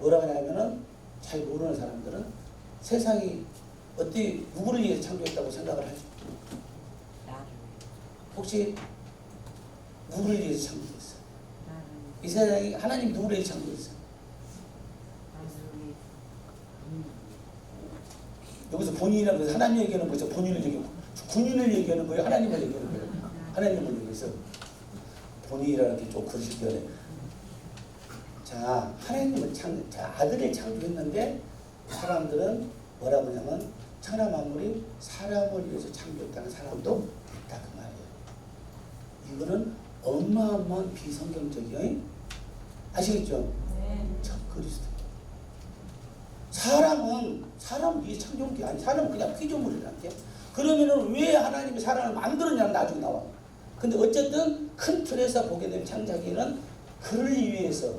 뭐라고 하냐면은 잘 모르는 사람들은 세상이 어떻게 누구를 위해서 창조했다고 생각을 하죠? 나를 혹시 누구를 위해서 창조했어? 나를 이 세상이 하나님이 누구를 위해서 창조했어? 나를 여기서 본인이라고 해서 하나님 얘기하는 거죠. 본인을 얘기하고 군인을 얘기하는 거예요. 하나님을 얘기하는 거예요. 하나님을 얘기해서 본인이라는 게 좀 그러시기에 자 하나님을 아들을 창조했는데 사람들은 뭐라고 하냐면 천하 만물이 사람을 위해서 창조했다는 사람도 있다 그 말이에요. 이거는 어마어마한 비성경적이에요. 아시겠죠? 적그리스도. 사람은 사람 위해 창조한 게 아니 사람은 그냥 피조물이라는 게. 그러면은 왜 하나님이 사람을 만들었냐는 나중에 나와. 근데 어쨌든 큰 틀에서 보게 되면 창작기는 그를 위해서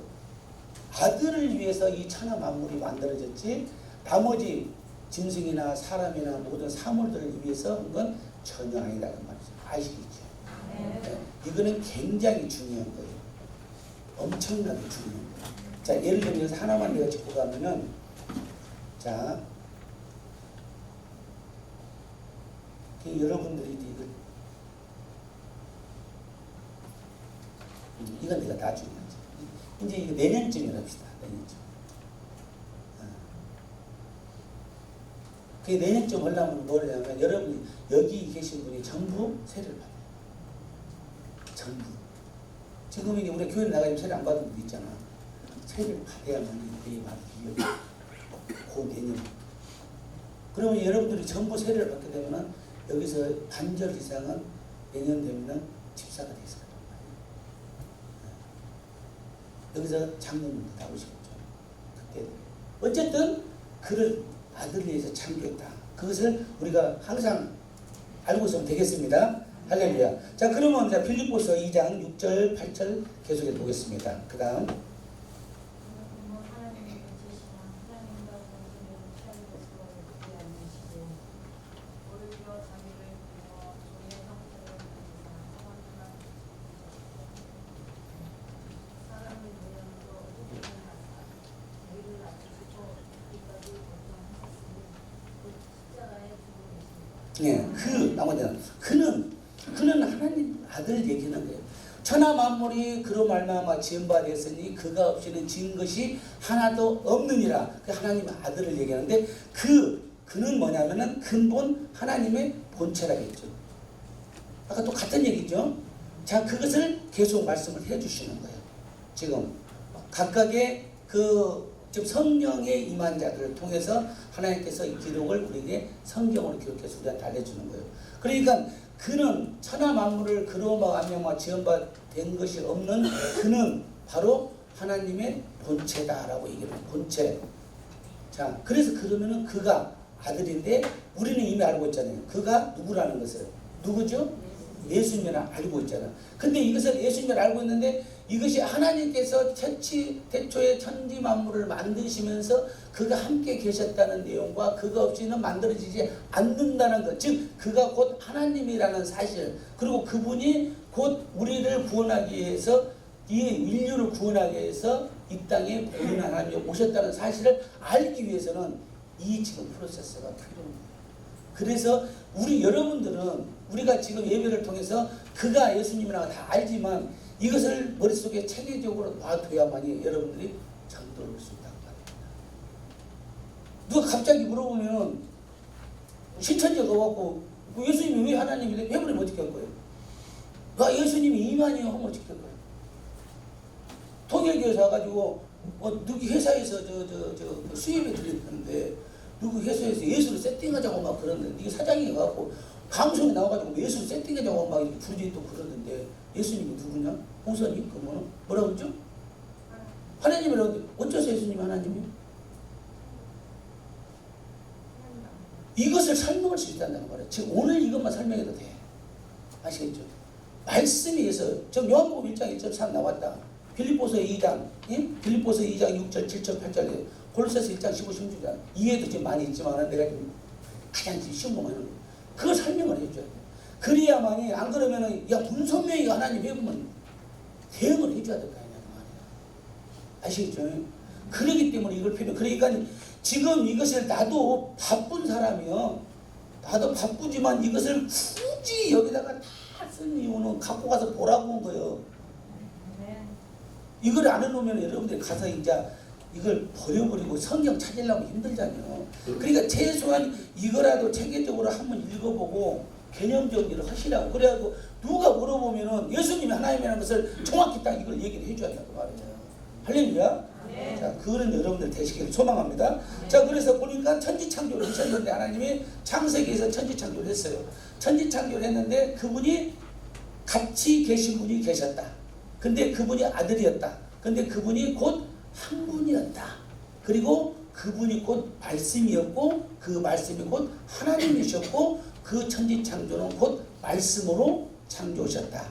아들을 위해서 이 천하 만물이 만들어졌지 나머지 짐승이나 사람이나 모든 사물들을 위해서 한 건 전혀 아니다 그 말이죠. 아시겠죠? 네. 이거는 굉장히 중요한 거예요. 엄청나게 중요한 거예요. 자 예를 들면 여기서 하나만 내가 짚고 가면은 자 여러분들이 이건 내가 나중에 하죠. 이제 이거 내년쯤에 합시다. 내년쯤. 그 내년쯤 하려면 뭘 하냐면 여러분이 여기 계신 분이 전부 세례를 받아요. 전부. 지금 이제 우리 교회 나가면 세례 안 받은 분도 있잖아. 세례를 받아야만 이 말이 빌려. 그 내년. 그러면 여러분들이 전부 세례를 받게 되면은 여기서 반절 이상은 내년 되면은 집사가 돼 있을 거란 말이에요. 여기서 장로님도 나오시겠죠. 그때 어쨌든 그를 아들을 위해서 창조했다. 그것을 우리가 항상 알고 있으면 되겠습니다. 할렐루야. 자 그러면 이제 빌립보서 2장 6절 8절 계속해 보겠습니다. 그 다음 예, 나머지는 그는 하나님 아들 얘기하는 거예요. 천하 만물이 그로 말미암아 지은 바 되었으니 그가 없이는 지은 것이 하나도 없느니라. 그 하나님의 아들을 얘기하는데 그는 뭐냐면은 근본 하나님의 본체라겠죠. 아까 또 같은 얘기죠. 자 그것을 계속 말씀을 해주시는 거예요. 지금 각각의 즉 성령의 임한 자들을 통해서 하나님께서 이 기록을 우리에게 성경으로 기록해서 우리한테 알려주는 거예요. 그러니까 그는 천하 만물을 그로 말미암아 지은 바 된 것이 없는 그는 바로 하나님의 본체다라고 얘기해요. 본체. 자, 그래서 그러면은 그가 아들인데 우리는 이미 알고 있잖아요. 그가 누구라는 것을. 누구죠? 예수님을 알고 있잖아. 근데 이것을 예수님을 알고 있는데 이것이 하나님께서 태초에 천지 만물을 만드시면서 그가 함께 계셨다는 내용과 그가 없이는 만들어지지 않는다는 것. 즉 그가 곧 하나님이라는 사실 그리고 그분이 곧 우리를 구원하기 위해서 이 인류를 구원하기 위해서 이 땅에 본인 하나님이 오셨다는 사실을 알기 위해서는 이 지금 프로세스가 필요합니다. 그래서 여러분들은 우리가 지금 예배를 통해서 그가 예수님이라고 다 알지만 이것을 머릿속에 체계적으로 놔둬야만이 여러분들이 정도를 올 수 있다고 말입니다. 누가 갑자기 물어보면 신천지가 와갖고 예수님이 왜 하나님이 해버리면 어떻게 할 거예요? 예수님이 이만이요 하면 어떻게 할 거예요? 통일교에서 와가지고 누구 회사에서 수입에 들렸는데 누구 회사에서 예수를 세팅하자고 막 그러는데 이게 사장이 가갖고 방송에 나와가지고 예수를 세팅하자고 막 이렇게 부르지 또 그러는데 예수님이 누구냐? 홍선이? 그거는 뭐라고 그러죠? 하나님이라고 어째서 예수님이 하나님이요? 이것을 설명할 수 있다는 말이에요. 지금 오늘 이것만 설명해도 돼. 아시겠죠? 말씀에 의해서 지금 요한복음 1장 1.3 나왔다. 빌립보서 2장, 예? 빌립보서 2장 6절, 7절, 8절, 골로새서 1장 15, 16절 이해도 좀 많이 있지만 내가 좀 가장 쉬운 것만 하는 거예요. 그걸 설명을 해줘야 돼. 그래야만이 안 그러면은 문선명이가 하나님 해보면 대응을 해줘야 될 거 아니냐 그 말이야. 아시겠죠? 그러기 때문에 이걸 필요. 그러니까 지금 이것을 나도 바쁜 사람이요. 나도 바쁘지만 이것을 굳이 여기다가 다 쓴 이유는 갖고 가서 보라고 온 거예요. 이걸 안 해놓으면 여러분들이 가서 이제 이걸 버려버리고 성경 찾으려면 힘들잖아요. 그러니까 최소한 이거라도 체계적으로 한번 읽어보고 개념 정리를 하시라고. 그래가지고 누가 물어보면은 예수님이 하나님이라는 것을 정확히 딱 이걸 얘기를 해줘야 된다고 말이에요. 할렐루야. 네. 자, 그거는 여러분들 되시기를 소망합니다. 자, 그래서 보니까 천지창조를 하셨는데 하나님이 창세기에서 천지창조를 했어요. 천지창조를 했는데 그분이 같이 계신 분이 계셨다. 근데 그분이 아들이었다. 근데 그분이 곧 한 분이었다. 그리고 그분이 곧 말씀이었고 그 말씀이 곧 하나님이셨고 그 천지창조는 곧 말씀으로 창조하셨다.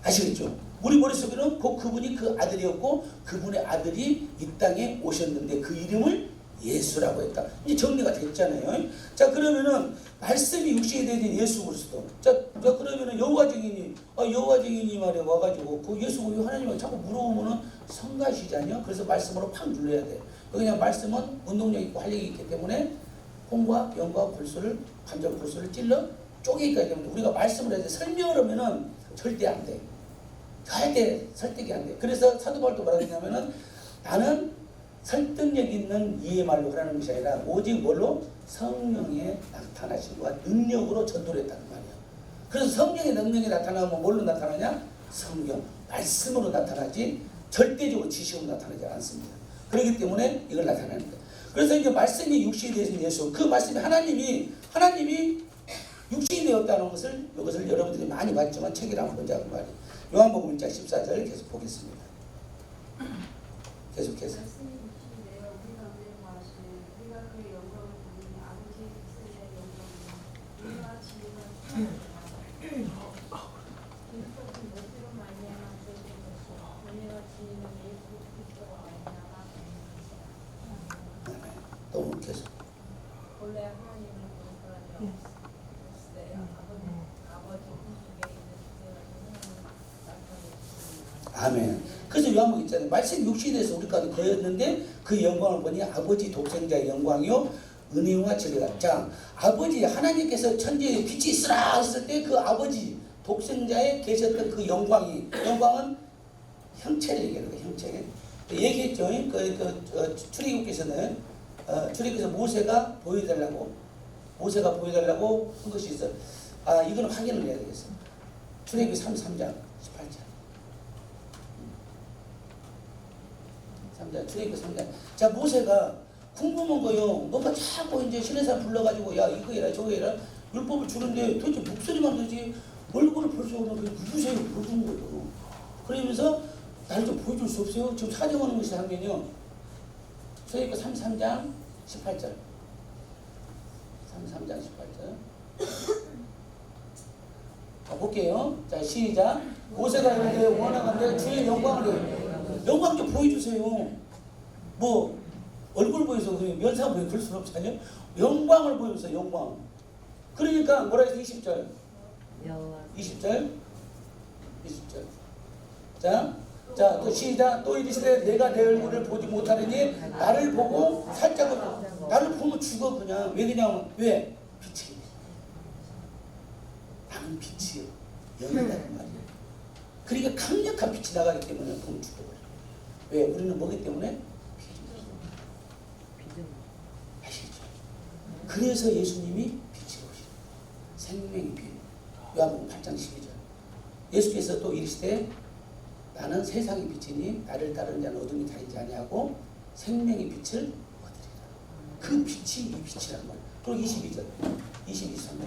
아시겠죠? 우리 머릿속에는 곧 그분이 그 아들이었고 그분의 아들이 이 땅에 오셨는데 그 이름을 예수라고 했다. 이제 정리가 됐잖아요. 자, 그러면은 말씀이 육신이 되는 예수 그리스도. 자, 그러면은 여호와 증인이 말에 와가지고 그 예수 왜 하나님을 자꾸 물어보면은 성가시잖아요. 그래서 말씀으로 팍 눌러야 돼. 그냥 말씀은 운동력 있고 활력이 있기 때문에 콩과 영과 골수를 관절 골수를 찔러 쪼개기가 때문에 우리가 말씀을 해서 설명을 하면은 절대 안 돼. 절대 설득이 안 돼. 그래서 사도 바울도 뭐라고 했냐면은 나는 설득력 있는 이해 말로 하라는 것이 아니라 오직 뭘로? 성령의 나타나심과 능력으로 전도를 했다는 말이야. 그래서 성령의 능력이 나타나면 뭘로 나타나냐? 성경, 말씀으로 나타나지 절대적으로 지식으로 나타나지 않습니다. 그렇기 때문에 이걸 나타내는 거예요. 그래서 이제 말씀이 육신이 되신 예수, 그 말씀이 하나님이 육신이 되었다는 것을 이것을 여러분들이 많이 봤지만 책이라 한번 보자고 말이에요. 요한복음 1장 14절 계속 보겠습니다. 계속해서. 또 계속. 본래 하나님은 그런 없으세요. 아버지 품속에 있는 그대가 아멘. 그래서 요한복음 있잖아요. 말씀 육신이 돼서 우리까지 거였는데 그 영광을 보니 아버지 독생자의 영광이요 은혜와 진리가. 자, 아버지 하나님께서 천지에 빛이 있으라 했을 때 그 아버지 독생자에 계셨던 그 영광은 형체를 얘기하는 거예요. 형체. 얘기했죠. 출애굽께서는 출애굽에서 모세가 보여달라고 한 것이 있어. 이거는 확인을 해야 되겠어. 출애굽 33장 18절. 3장, 출애굽 3장. 자, 모세가 궁금한 거요. 뭔가 자꾸 이제 신의 사람 불러가지고 야 이거 해라 저거 해라 율법을 주는데 도대체 목소리만 들지 얼굴을 볼 수 없는 그 누구세요? 모르는 거예요. 그러면서 나를 좀 보여줄 수 없어요? 지금 사정하는 것이 하면요. 출애굽 33장 18절. 33장 18절. 자, 볼게요. 자, 시작. 모세가 이르되 원하건대 주의 영광을 좀 보여주세요. 뭐 얼굴 보여서 면상 보여 그럴 수는 없잖아요. 영광을 보여주세요. 영광. 그러니까 뭐라 해서 20절. 20절. 자, 또 시작. 또 이르시되 내가 내 얼굴을 보지 못하느니 나를 보고 살짝은 나를 보면 죽어 그냥. 왜 그냥 왜? 빛이. 나는 빛이요. 영이라는 말이에요. 그러니까 강력한 빛이 나가기 때문에 보면 죽어버려요. 왜? 우리는 뭐기 때문에? 아시겠죠? 그래서 예수님이 빛이 오시죠. 생명의 빛. 요한복음 8장 12절. 예수께서 또 이르시되 나는 세상의 빛이니 나를 따르는 자는 어둠이 다니지 아니하고 생명의 빛을 얻으리라. 그 빛이 이 빛이란 말이에요. 그리고 22절, 23절.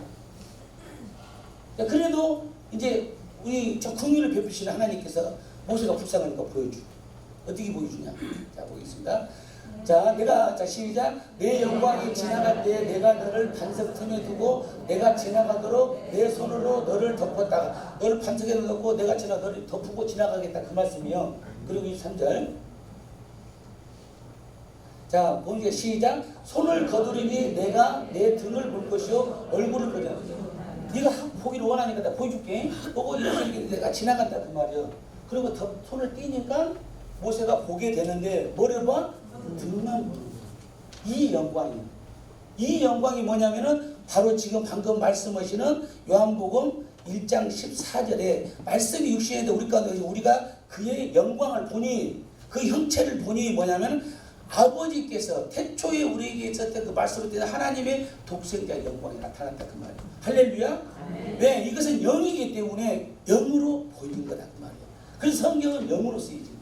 그래도 이제 우리 저 긍휼을 베푸시는 하나님께서 모세가 불쌍하니까 보여줘. 어떻게 보여주냐? 자, 보겠습니다. 자, 시작. 내 영광이 지나갈 때 내가 너를 반석 틈에 두고 내가 지나가도록 내 손으로 너를 덮었다가 너를 반석에 넣고 내가 너를 덮고 지나가겠다. 그 말씀이요. 그리고 23절. 자, 보니까 시작. 손을 거두리니 내가 내 등을 볼 것이요 얼굴을 보자. 네가 보기를 원하니까 내가 보여줄게. 보고 이렇게 내가 지나간다 그 말이요. 그리고 손을 띄니까 모세가 보게 되는데 뭐를 봐? 등만 보는 거예요. 이 영광이요. 이 영광이 뭐냐면은 바로 지금 방금 말씀하시는 요한복음 1장 14절에 말씀이 육신인데 우리 가운데 우리가 그의 영광을 보니 그 형체를 보니 뭐냐면 아버지께서 태초에 우리에게 있었던 그 말씀을 때는 하나님의 독생자의 영광이 나타났다 그 말이에요. 할렐루야. 왜? 이것은 영이기 때문에 영으로 보이는 거다 그 말이에요. 그래서 성경은 영으로 쓰이는 거예요.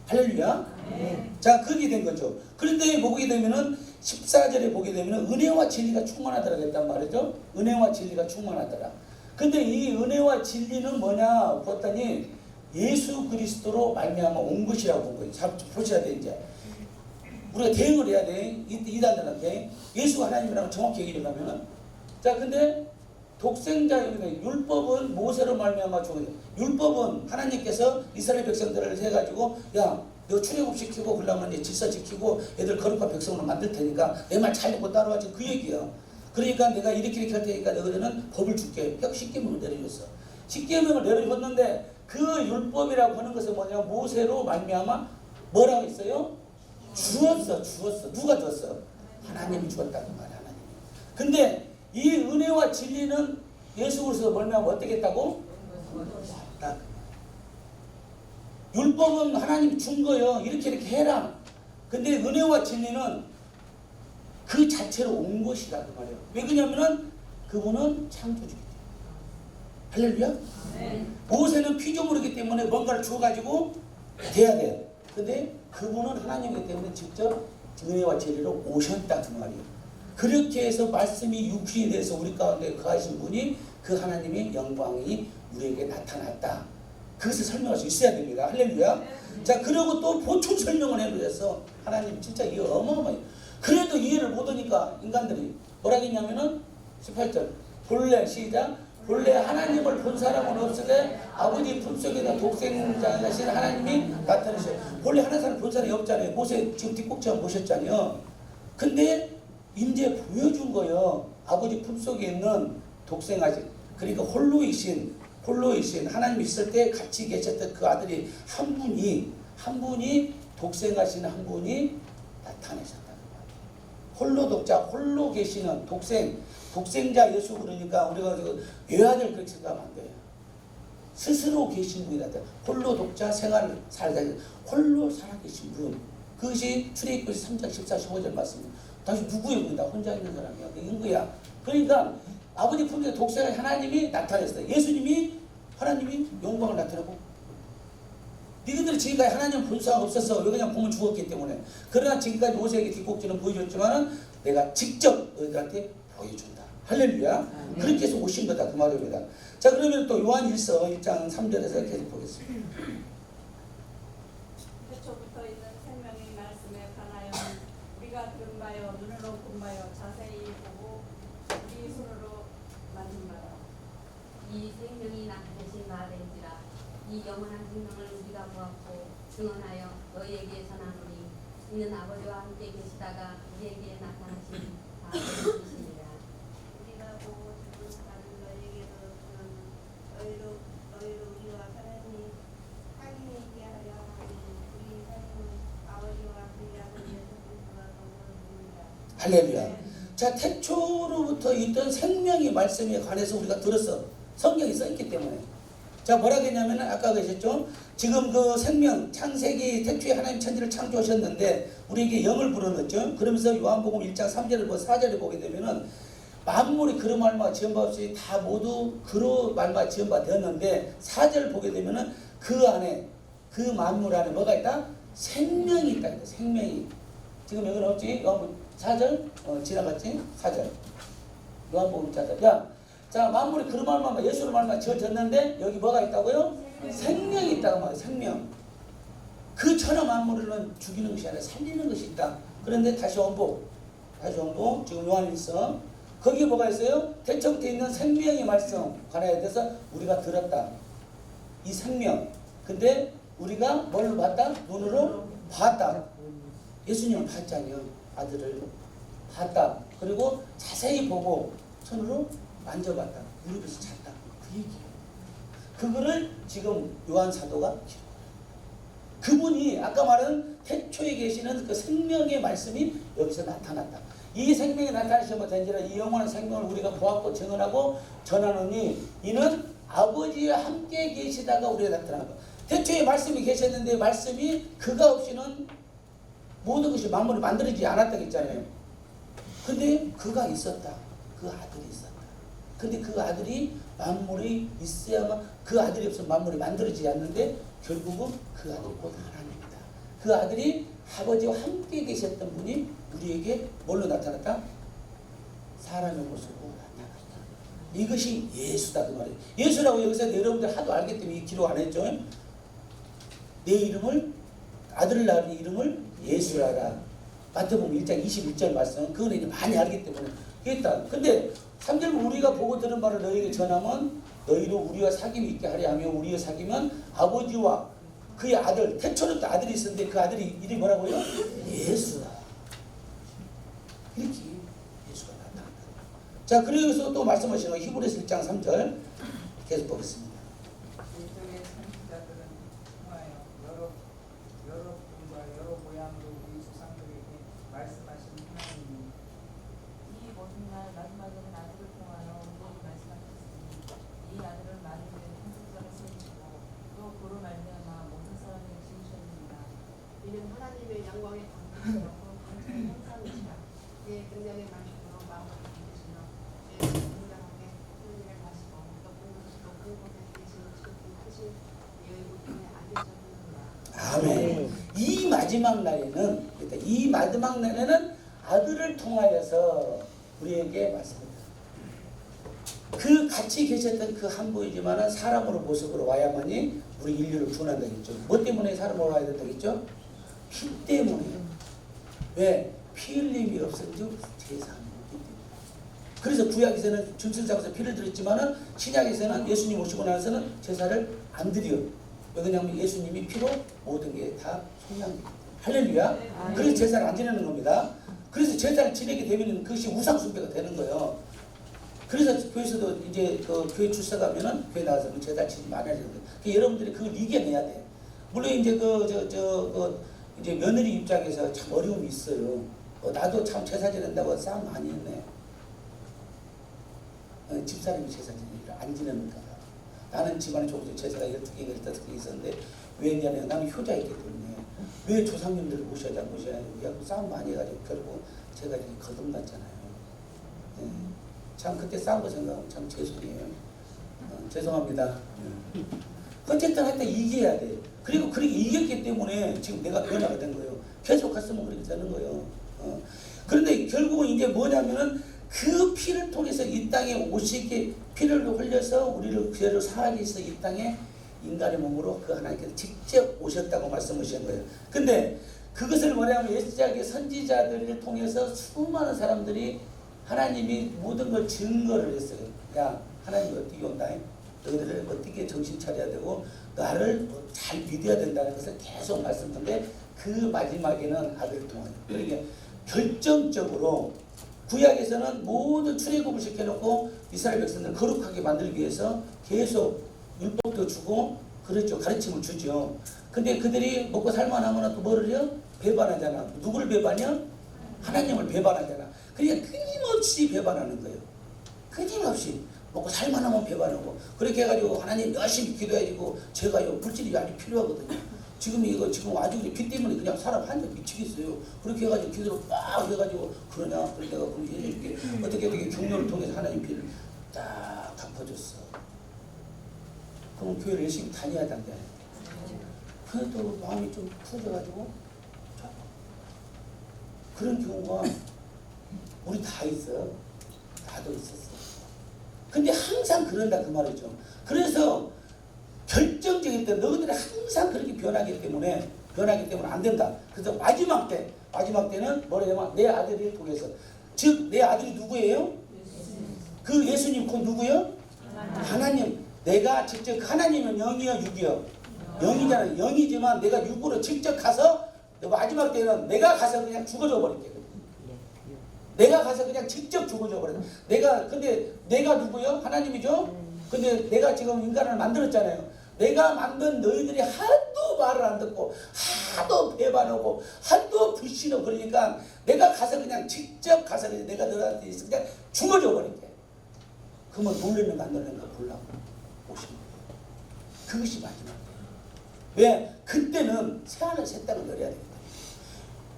할렐루야. 자, 그렇게 된 거죠. 그런데 보게 되면은 14절에 보게 되면은 은혜와 진리가 충만하더라 했단 말이죠. 은혜와 진리가 충만하더라. 근데 이 은혜와 진리는 뭐냐 봤더니 예수 그리스도로 말미암아 온 것이라고 본 거예요. 잘 보셔야 돼 이제. 우리가 대응을 해야 돼. 이단들한테 예수가 하나님이라고 정확히 얘기를 하면은. 자, 근데 독생자 율법은 모세로 말미암아 주어져. 율법은 하나님께서 이스라엘 백성들을 해가지고 야, 너 출애굽시키고 그러면 이제 질서 지키고 애들 거룩한 백성으로 만들 테니까 내 말 잘 듣고 따라와지 그 얘기야. 그러니까 내가 이렇게 할 테니까 너희들은 법을 줄게. 딱 10계명을 내려줬어. 10계명을 내려줬는데 그 율법이라고 하는 것은 뭐냐면 모세로 말미암아 뭐라고 했어요? 주었어. 누가 줬어? 하나님이 주었다고 말이야. 하나님. 근데 이 은혜와 진리는 예수 그리스도 말미암아 어떻게 했다고? 딱. 율법은 하나님 준 거예요. 이렇게 해라. 근데 은혜와 진리는 그 자체로 온 것이다 그 말이에요. 왜 그러냐면은 그분은 창조주이기 때문에. 할렐루야. 모세는 피조물이기 때문에 뭔가를 주어가지고 돼야 돼요. 근데 그분은 하나님이기 때문에 직접 은혜와 진리로 오셨다 그 말이에요. 그렇게 해서 말씀이 육신이 돼서 우리 가운데 거하신 분이 그 하나님의 영광이 우리에게 나타났다. 그것을 설명할 수 있어야 됩니다. 할렐루야. 자, 그리고 또 보충 설명을 해주셔서 하나님 진짜 이거 어마어마해요. 그래도 이해를 못하니까 인간들이 뭐라고 했냐면은 18절 본래 시작 본래 하나님을 본 사람은 없으되 아버지 품속에다 독생자이신 하나님이 나타나셔요. 본래 하나님 사람 본 사람이 없잖아요. 모세 지금 뒷꼭지만 보셨잖아요. 근데 이제 보여준 거예요. 아버지 품속에 있는 독생하신 그러니까 홀로이신 하나님이 있을 때 같이 계셨던 그 아들이 한 분이 독생하신 한 분이 나타나셨다. 홀로 독자, 홀로 계시는 독생자 예수 그러니까 우리가 외아들 그렇게 생각하면 안 돼요. 스스로 계신 분이다. 홀로 독자 생활을 살다 홀로 살아계신 분. 그것이 출애굽기 3장 14, 15절 말씀입니다. 다시 누구의 분이다? 혼자 있는 사람이야. 그런 거야. 그러니까 아버지 품에 독생의 하나님이 나타났어요. 예수님이 하나님이 영광을 나타내고 너희들이 지금까지 하나님 본 사람 없었어. 왜 그냥 보면 죽었기 때문에. 그러나 지금까지 모세에게 뒷꼭지는 보여줬지만은 내가 직접 너희들한테 보여준다. 할렐루야. 그렇게 해서 오신 거다 그 말입니다. 자, 그러면 또 요한 1서 1장 3절에서 계속 보겠습니다. 태초부터 있는 생명의 말씀에 관하여 우리가 들은 바요 눈으로 본 바요 자세히 보고 우리 손으로 만진 바라. 이 생명이 나타내신 바된지라 이 영원한 생명을 우리가 보았고 증언하여 너희에게 전하노니 이는 아버지와 함께 계시다가 우리에게 나타나신 바이시니라. 우리가 보고 듣고 사는 너희에게도 전하노니 너희로 우리와 하나님 확인이 있게 하려 하니 우리 삶은 아버지와 그리하는 예수 그리스도가 더불어집니다. 할렐루야. 자, 태초로부터 있던 생명의 말씀에 관해서 우리가 들었어. 성경이 써있기 때문에. 자, 뭐라고 했냐면 아까 계셨죠? 지금 그 생명, 창세기 태초에 하나님 천지를 창조하셨는데 우리에게 영을 불어넣었죠. 그러면서 요한복음 1장 3절을 보고 4절을 보게 되면은 만물이 그로 말미암아 지은바 없이 다 모두 그로 말미암아 지은바 되었는데 4절 보게 되면은 그 안에 그 만물 안에 뭐가 있다? 생명이 있다. 생명이. 지금 여기 나왔지? 요한복음 4절? 지나갔지? 4절. 요한복음 4절. 야, 자, 만물이 그로 말미암아 예수로 말미암아 지어졌는데 여기 뭐가 있다고요? 생명이 있다고 말이에요. 생명. 그 천하 만물은 죽이는 것이 아니라 살리는 것이 있다. 그런데 다시 원복 지금 요한 1서 거기에 뭐가 있어요? 태초부터 있는 생명의 말씀 관하에 대해서 우리가 들었다. 이 생명. 근데 우리가 뭘 봤다? 눈으로 봤다. 예수님을 봤잖아요. 아들을 봤다. 그리고 자세히 보고 손으로 만져봤다. 무릎에서 잤다. 그 얘기예요. 그거를 지금 요한 사도가 기록해요. 그분이 그분이 아까 말한 태초에 계시는 그 생명의 말씀이 여기서 나타났다. 이 생명이 나타나시면 된지라 이 영원한 생명을 우리가 보았고 증언하고 전하노니 이는 아버지와 함께 계시다가 우리가 나타난 것. 태초에 말씀이 계셨는데 말씀이 그가 없이는 모든 것이 만물을 만들어지지 않았다고 했잖아요. 근데 그가 있었다. 그 아들이 있었다. 근데 그 아들이 만물이 있어야만 그 아들이 없으면 만물이 만들어지지 않는데 결국은 그 아들이 곧 하나님이다. 그 아들이 아버지와 함께 계셨던 분이 우리에게 뭘로 나타났다? 사람의 모습으로 나타났다. 이것이 예수다 그 말이에요. 예수라고 여기서 여러분들 하도 알기 때문에 이 기록 안 했죠. 내 이름을 아들을 낳은 이름을 예수라라. 마태복음 1장 21절 말씀 그거는 이제 많이 알기 때문에 했다. 근데 3절 우리가 보고 들은 바를 너희에게 전하면 너희로 우리와 사귐이 있게 하려 하며 우리와 사귐은 아버지와 그의 아들 태초부터 아들이 있었는데 그 아들이 이름이 뭐라고요? 예수다. 이렇게 예수가 나타난다. 자 그래서 또 말씀하시는 거 히브리서 1장 3절 계속 보겠습니다. 일종의 선지자들은 통하여 여러 분과 여러 모양으로 우리 조상들에게 말씀하신 하나님이 이 모든 날 마지막에는 아들을 통하여 우리에게 말씀하셨으니 이 아들을 만유의 한국전에 세우시고 또 그로 말미암아 모든 사람을 지으셨느니라. 이는 하나님의 영광의 광채였고 광채의 형상이시라. 그의 등장의 말씀으로 마음을 만드시며 죄의 등장하게 하늘을 가시고 높은 곳에 계시는 지극히 크신 예의 우편에 앉으셨느니라. 아멘. 이 마지막 날에는 그러니까 이 마지막 날에는 아들을 통하여서 우리에게 말씀합니다. 그 같이 계셨던 그 한 분이지만은 사람으로 모습으로 와야만이 우리 인류를 구원한다 했죠. 뭐 때문에 사람으로 와야 된다 했죠? 피 때문에요. 왜? 피 흘림이 없은 즉 제사함이 없기 때문에. 그래서 구약에서는 준승사에서 피를 드렸지만은 신약에서는 예수님 오시고 나서는 제사를 안 드려요. 왜냐하면 예수님이 피로 모든 게 다 속량됩니다. 할렐루야. 그래서 제사를 안 지내는 겁니다. 그래서 제사를 지내게 되면 그것이 우상 숭배가 되는 거예요. 그래서 교회에서도 이제 그 교회 출사 가면은 교회 나와서 제사를 지지 말아야 되는데 여러분들이 그걸 이겨내야 돼. 물론 이제 이제 며느리 입장에서 참 어려움이 있어요. 나도 참 제사 지낸다고 싸움 많이 했네. 집사람이 제사 지내기를 안 지내는 거야. 나는 집안에 조금 제사가 12개가 15개 있었는데 왜냐면 나는 효자이기 때문에 왜 조상님들을 모셔야 모셔야 싸움 많이 해가지고 결국 제가 이렇게 거듭났잖아요. 참 그때 싸운 거 생각하면 참 죄송해요. 죄송합니다. 어쨌든 하여튼 이겨야 돼. 그리고 그렇게 이겼기 때문에 지금 내가 변화가 된 거예요. 계속 갔으면 그렇게 되는 거예요. 그런데 결국은 이제 뭐냐면은 그 피를 통해서 이 땅에 오시게 피를 흘려서 우리를 죄를 사하기 위해서 이 땅에 인간의 몸으로 그 하나님께서 직접 오셨다고 말씀하신 거예요. 근데 그것을 뭐냐면 예수자의 선지자들을 통해서 수많은 사람들이 하나님이 모든 걸 증거를 했어요. 야, 하나님이 어떻게 온다? 너희들을 어떻게 정신 차려야 되고 나를 잘 믿어야 된다는 것을 계속 말씀하는데 그 마지막에는 아들을 통하여. 그러니까 결정적으로 구약에서는 모든 출애굽을 시켜놓고 이스라엘 백성들을 거룩하게 만들기 위해서 계속 율법도 주고 그렇죠. 가르침을 주죠. 근데 그들이 먹고 살만하면 또 뭐를 해요? 배반하잖아. 누구를 배반해요? 하나님을 배반하잖아. 그러니까 끊임없이 배반하는 거예요. 끊임없이 먹고 살만하면 배반하고 그렇게 해가지고 하나님 열심히 기도해가지고 제가요 물질이 아주 필요하거든요. 지금 아주 비 때문에 그냥 사람 한적 미치겠어요. 그렇게 해가지고 기도를 막 해가지고 그러냐 그렇게 해가 그럼 해줄게 어떻게 경로를 통해서 하나님 비를 딱 갚아줬어. 그럼 교회를 열심히 다녀야 된다. 그래도 마음이 좀 풀어져가지고 그런 경우가 우리 다 있어. 나도 있었어. 근데 항상 그런다 그 말이죠. 그래서 결정적일 때 너희들이 항상 그렇게 변하기 때문에 안 된다. 그래서 마지막 때는 뭐냐면 내 아들을 통해서 즉 내 아들이 누구예요? 그 예수님 그 누구요? 하나님. 내가 직접 하나님은 영이요 육이요? 영이잖아요. 영이지만 내가 육으로 직접 가서 마지막 때는 내가 가서 그냥 죽어져 버릴게. 내가 가서 그냥 직접 죽어져 버려. 근데 내가 누구요? 하나님이죠? 근데 내가 지금 인간을 만들었잖아요. 내가 만든 너희들이 하도 말을 안 듣고 하도 배반하고 하도 불신하고 그러니까 내가 가서 그냥 직접 가서 그냥 내가 너희한테 있어 그냥 죽어줘 버릴게. 그러면 놀래는가 안 놀래는가 보려고 오신 거예요. 그것이 마지막이에요. 왜? 그때는 새하늘 새 땅을 열어야 되거든요.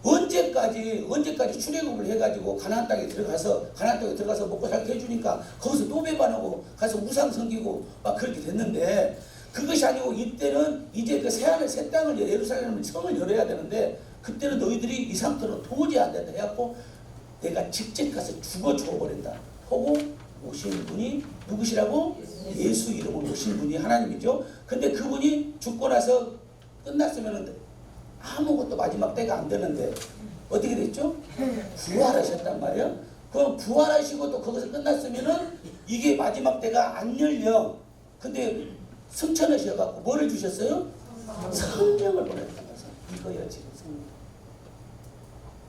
언제까지 출애굽을 해가지고 가나안 땅에 들어가서 먹고 살게 해주니까 거기서 또 배반하고 가서 우상 섬기고 막 그렇게 됐는데 그것이 아니고 이때는 이제 그 새하늘 새 땅을 예루살렘 성을 열어야 되는데 그때는 너희들이 이 상태로 도저히 안 된다 해갖고 내가 직접 가서 죽어 죽어버린다 하고 오신 분이 누구시라고? 예수 이름으로 오신 분이 하나님이죠. 근데 그분이 죽고 나서 끝났으면 아무것도 마지막 때가 안 되는데 어떻게 됐죠? 부활하셨단 말이에요. 그럼 부활하시고 또 거기서 끝났으면은 이게 마지막 때가 안 열려. 근데 승천하셔갖고 뭐를 주셨어요? 성령을 보냈단 말이에요. 이거예요 지금 성령.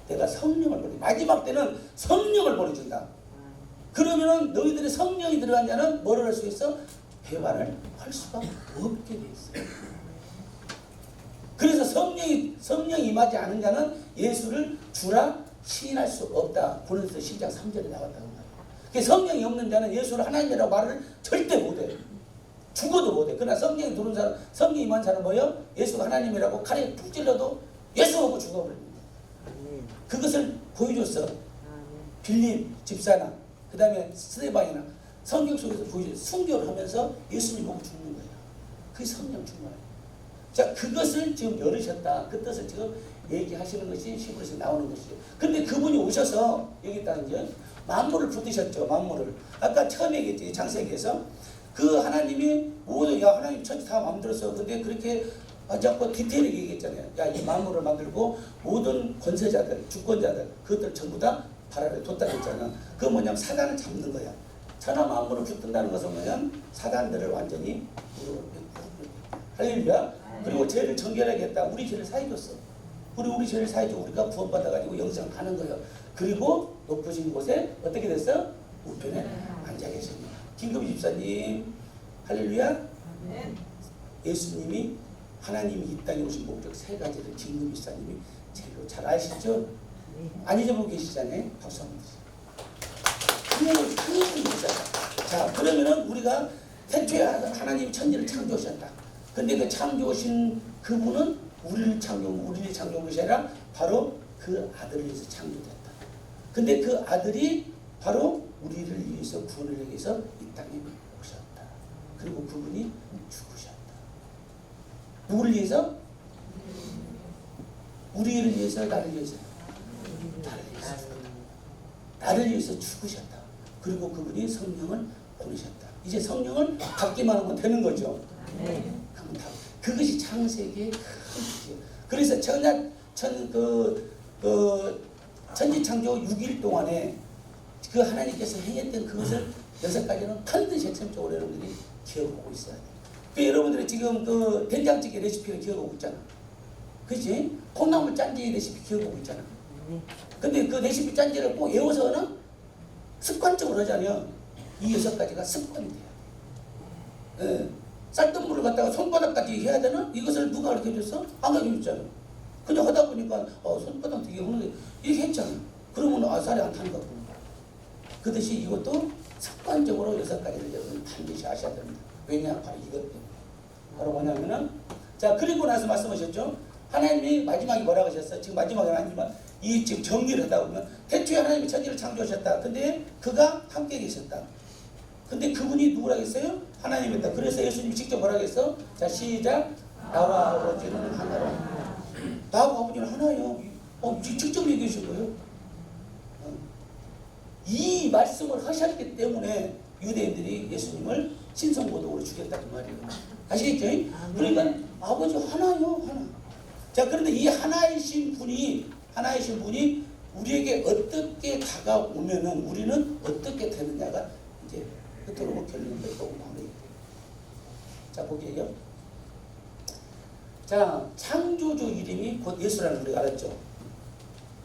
내가 성령을 보내. 마지막 때는 성령을 보내준다. 그러면은 너희들의 성령이 들어간 자는 뭐를 할 수 있어? 배반을 할 수가 없게 돼 있어요. 그래서 성령이 임하지 않은 자는 예수를 주라 시인할 수 없다. 고린도서 10장 3절에 나왔다고 말이에요. 성령이 없는 자는 예수를 하나님이라고 말을 절대 못해. 죽어도 못해. 그러나 성령이 들어온 사람, 성령이 임한 사람은 뭐예요? 예수가 하나님이라고 칼에 푹 찔러도 예수하고 죽어버립니다. 그것을 보여줬어. 빌립 집사나 그 다음에 스데반이나 성경 속에서 보여줘요. 순교를 하면서 예수님 보고 죽는 거예요. 그게 성령 충만이에요. 자, 그것을 지금 열으셨다. 그 뜻을 지금 얘기하시는 것이 히브리서에 나오는 것이죠. 근데 그분이 오셔서 여기다 이제 만물을 붙드셨죠. 만물을. 아까 처음에 얘기했지. 창세기에서 그 하나님이 모든 야 하나님 천지 다 만들었어. 근데 그렇게 자꾸 디테일하게 얘기했잖아요. 야, 이 만물을 만들고 모든 권세자들, 주권자들 그것들 전부 다 발 아래 뒀다 그랬잖아. 그거 뭐냐면 사단을 잡는 거야. 천하 만물을 붙든다는 것은 뭐냐면 사단들을 완전히 할렐루야. 그리고 죄를 정결하겠다. 우리 죄를 사해줬어. 우리 죄를 사해줘. 우리가 구원받아가지고 영생 가는 거예요. 그리고 높으신 곳에 어떻게 됐어? 우편에 앉아 계십니다. 김금희 집사님, 할렐루야. 예수님이 하나님이 이 땅에 오신 목적 세 가지를 김금희 집사님이 제대로 잘 아시죠? 안 잊어보고 계시잖아요. 박수 한번 주세요. 자, 그러면은 우리가 태초에 하나님이 천지를 창조하셨다. 근데 그 창조하신 그분은 우리를 창조한 것이 아니라 바로 그 아들을 위해서 창조됐다. 근데 그 아들이 바로 우리를 위해서 구원을 하기 위해서 이 땅에 오셨다. 그리고 그분이 죽으셨다. 누구를 위해서? 우리를 위해서, 나를 위해서. 나를 위해서 죽으셨다. 그리고 그분이 성령을 보내셨다. 이제 성령을 받기만 하면 되는 거죠. 그것이 창세기의 큰 뜻이에요. 그래서 천지 창조 6일 동안에 그 하나님께서 행했던 그것을 6가지는 반드시 핵심적으로 여러분들이 기억하고 있어야 돼요. 그 여러분들이 지금 그 된장찌개 레시피를 기억하고 있잖아. 그치? 콩나물 짠지 레시피 기억하고 있잖아. 근데 그 레시피 짠지를 꼭 외워서는 습관적으로 하잖아요. 이 6가지가 습관이 돼요. 예. 쌀뜨물을 갖다가 손바닥까지 해야 되나? 이것을 누가 가르쳐줬어? 안 가르쳐줬잖아. 그냥 하다 보니까 손바닥 되게 오는데 이렇게 했잖아. 그러면 살이 안 타는 거고. 그듯이 이것도 습관적으로 6가지를 여러분 반드시 아셔야 됩니다. 왜냐? 바로 이것 때문에. 바로 뭐냐면은 자, 그리고 나서 말씀하셨죠. 하나님이 마지막에 뭐라고 하셨어요? 지금 마지막은 아니지만 이 지금 정리를 하다 보면 태초에 하나님이 천지를 창조하셨다. 근데 그가 함께 계셨다. 근데 그분이 누구라고 했어요? 하나님이었다. 그래서 예수님이 직접 뭐라고 했어? 자, 시작. 나와 아버지는 하나라. 나와 아버지는 하나예요. 직접 얘기하신 거예요. 이 말씀을 하셨기 때문에 유대인들이 예수님을 신성모독으로 죽였다는 말이에요. 아시겠죠? 그러니까 아버지 하나요, 하나. 자, 그런데 이 하나이신 분이 우리에게 어떻게 다가오면은 우리는 어떻게 되느냐가 이제 끝으로 결론을 내고 마무리. 자, 보기에요. 자, 창조주 이름이 곧 예수라는 우리가 알았죠?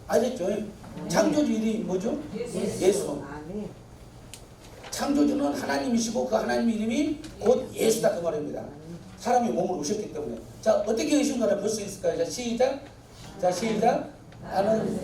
아셨죠? 창조주 이름이 뭐죠? 예수. 창조주는 하나님이시고 그 하나님 이름이 곧 예수다 그 말입니다. 사람이 몸으로 오셨기 때문에. 자, 어떻게 의심가를 볼 수 있을까요? 자, 시작. 자, 시작. 나는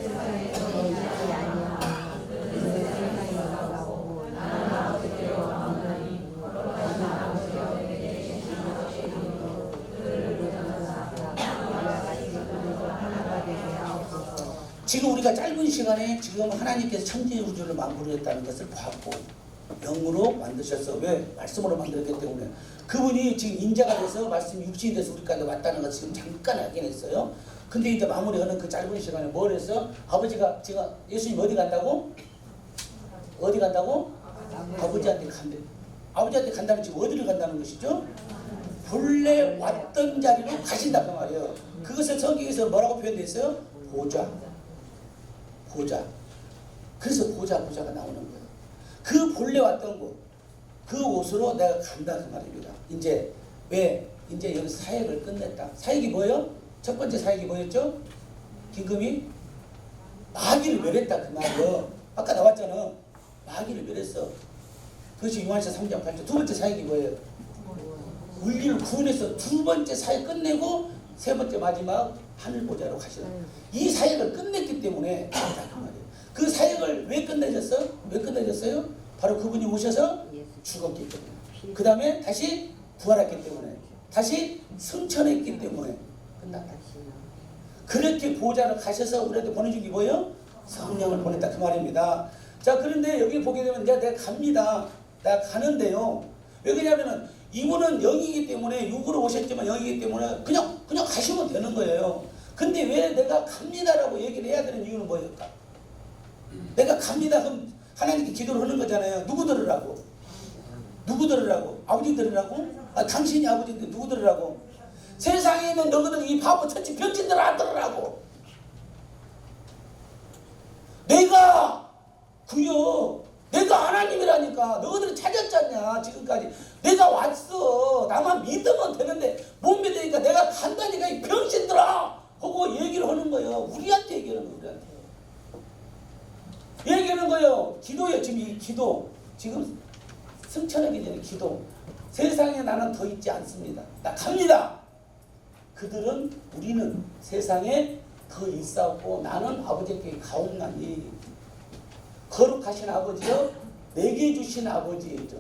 지금 우리가 짧은 시간에 지금 하나님께서 천지 우주를 만들었다는 것을 보았고 영으로 만드셔서 왜? 말씀으로 만들었기 때문에 그분이 지금 인자가 돼서 말씀이 육신이 돼서 우리까지 왔다는 것을 지금 잠깐 확인했어요. 근데 이제 마무리하는 그 짧은 시간에 뭘 했어? 아버지가 지금 예수님 어디 간다고? 어디 간다고? 아버지한테 간대. 아버지한테 간다는 지금 어디를 간다는 것이죠? 본래 왔던 자리로 가신다 그 말이에요. 그것을 성경에서 뭐라고 표현되어 있어요? 보좌. 보좌. 그래서 보좌가 나오는 거예요. 그 본래 왔던 곳, 그 곳으로 내가 간다 그 말입니다. 이제 왜? 이제 여기 사역을 끝냈다. 사역이 뭐예요? 첫 번째 사역이 뭐였죠? 긴금이 마귀를 멸했다 그 말이에요. 아까 나왔잖아. 마귀를 멸했어. 그것이 요한서 3장 8절. 두 번째 사역이 뭐예요? 우리를 구원해서 두 번째 사역 끝내고 세 번째 마지막 하늘 보좌로 가시라. 이 사역을 끝냈기 때문에 간다 그 말이에요. 그 사역을 왜 끝내셨어? 왜 끝내셨어요? 바로 그분이 오셔서 죽었기 때문에. 그 다음에 다시 부활했기 때문에. 다시 승천했기 때문에 끝났다. 그렇게 보좌를 가셔서 우리한테 보내준 게 뭐예요? 성령을 보냈다 그 말입니다. 자, 그런데 여기 보게 되면 이제 내가 갑니다. 내가 가는데요. 왜 그러냐면은 이분은 영이기 때문에 육으로 오셨지만 영이기 때문에 그냥 가시면 되는 거예요. 근데 왜 내가 갑니다라고 얘기를 해야 되는 이유는 뭐일까? 내가 갑니다 그럼 하나님께 기도를 하는 거잖아요. 누구 들으라고? 누구 들으라고? 아버지 들으라고? 아, 당신이 아버지인데 누구 들으라고? 세상에 있는 너희들 이 바보 천치 병신들 안 들으라고. 내가 그요. 내가 하나님이라니까. 너희들이 찾았잖냐 지금까지. 내가 왔어. 나만 믿으면 되는데 못 믿으니까 내가 간다니까 이 병신들아 하고 얘기를 하는 거예요. 우리한테 얘기하는 거예요. 우리한테. 얘기하는 거예요. 기도예요. 지금 이 기도. 지금 승천하기 전에 기도. 세상에 나는 더 있지 않습니다. 나 갑니다. 그들은 우리는 세상에 더 있사옵고 나는 아버지께 가옵나니. 거룩하신 아버지요 내게 주신 아버지죠.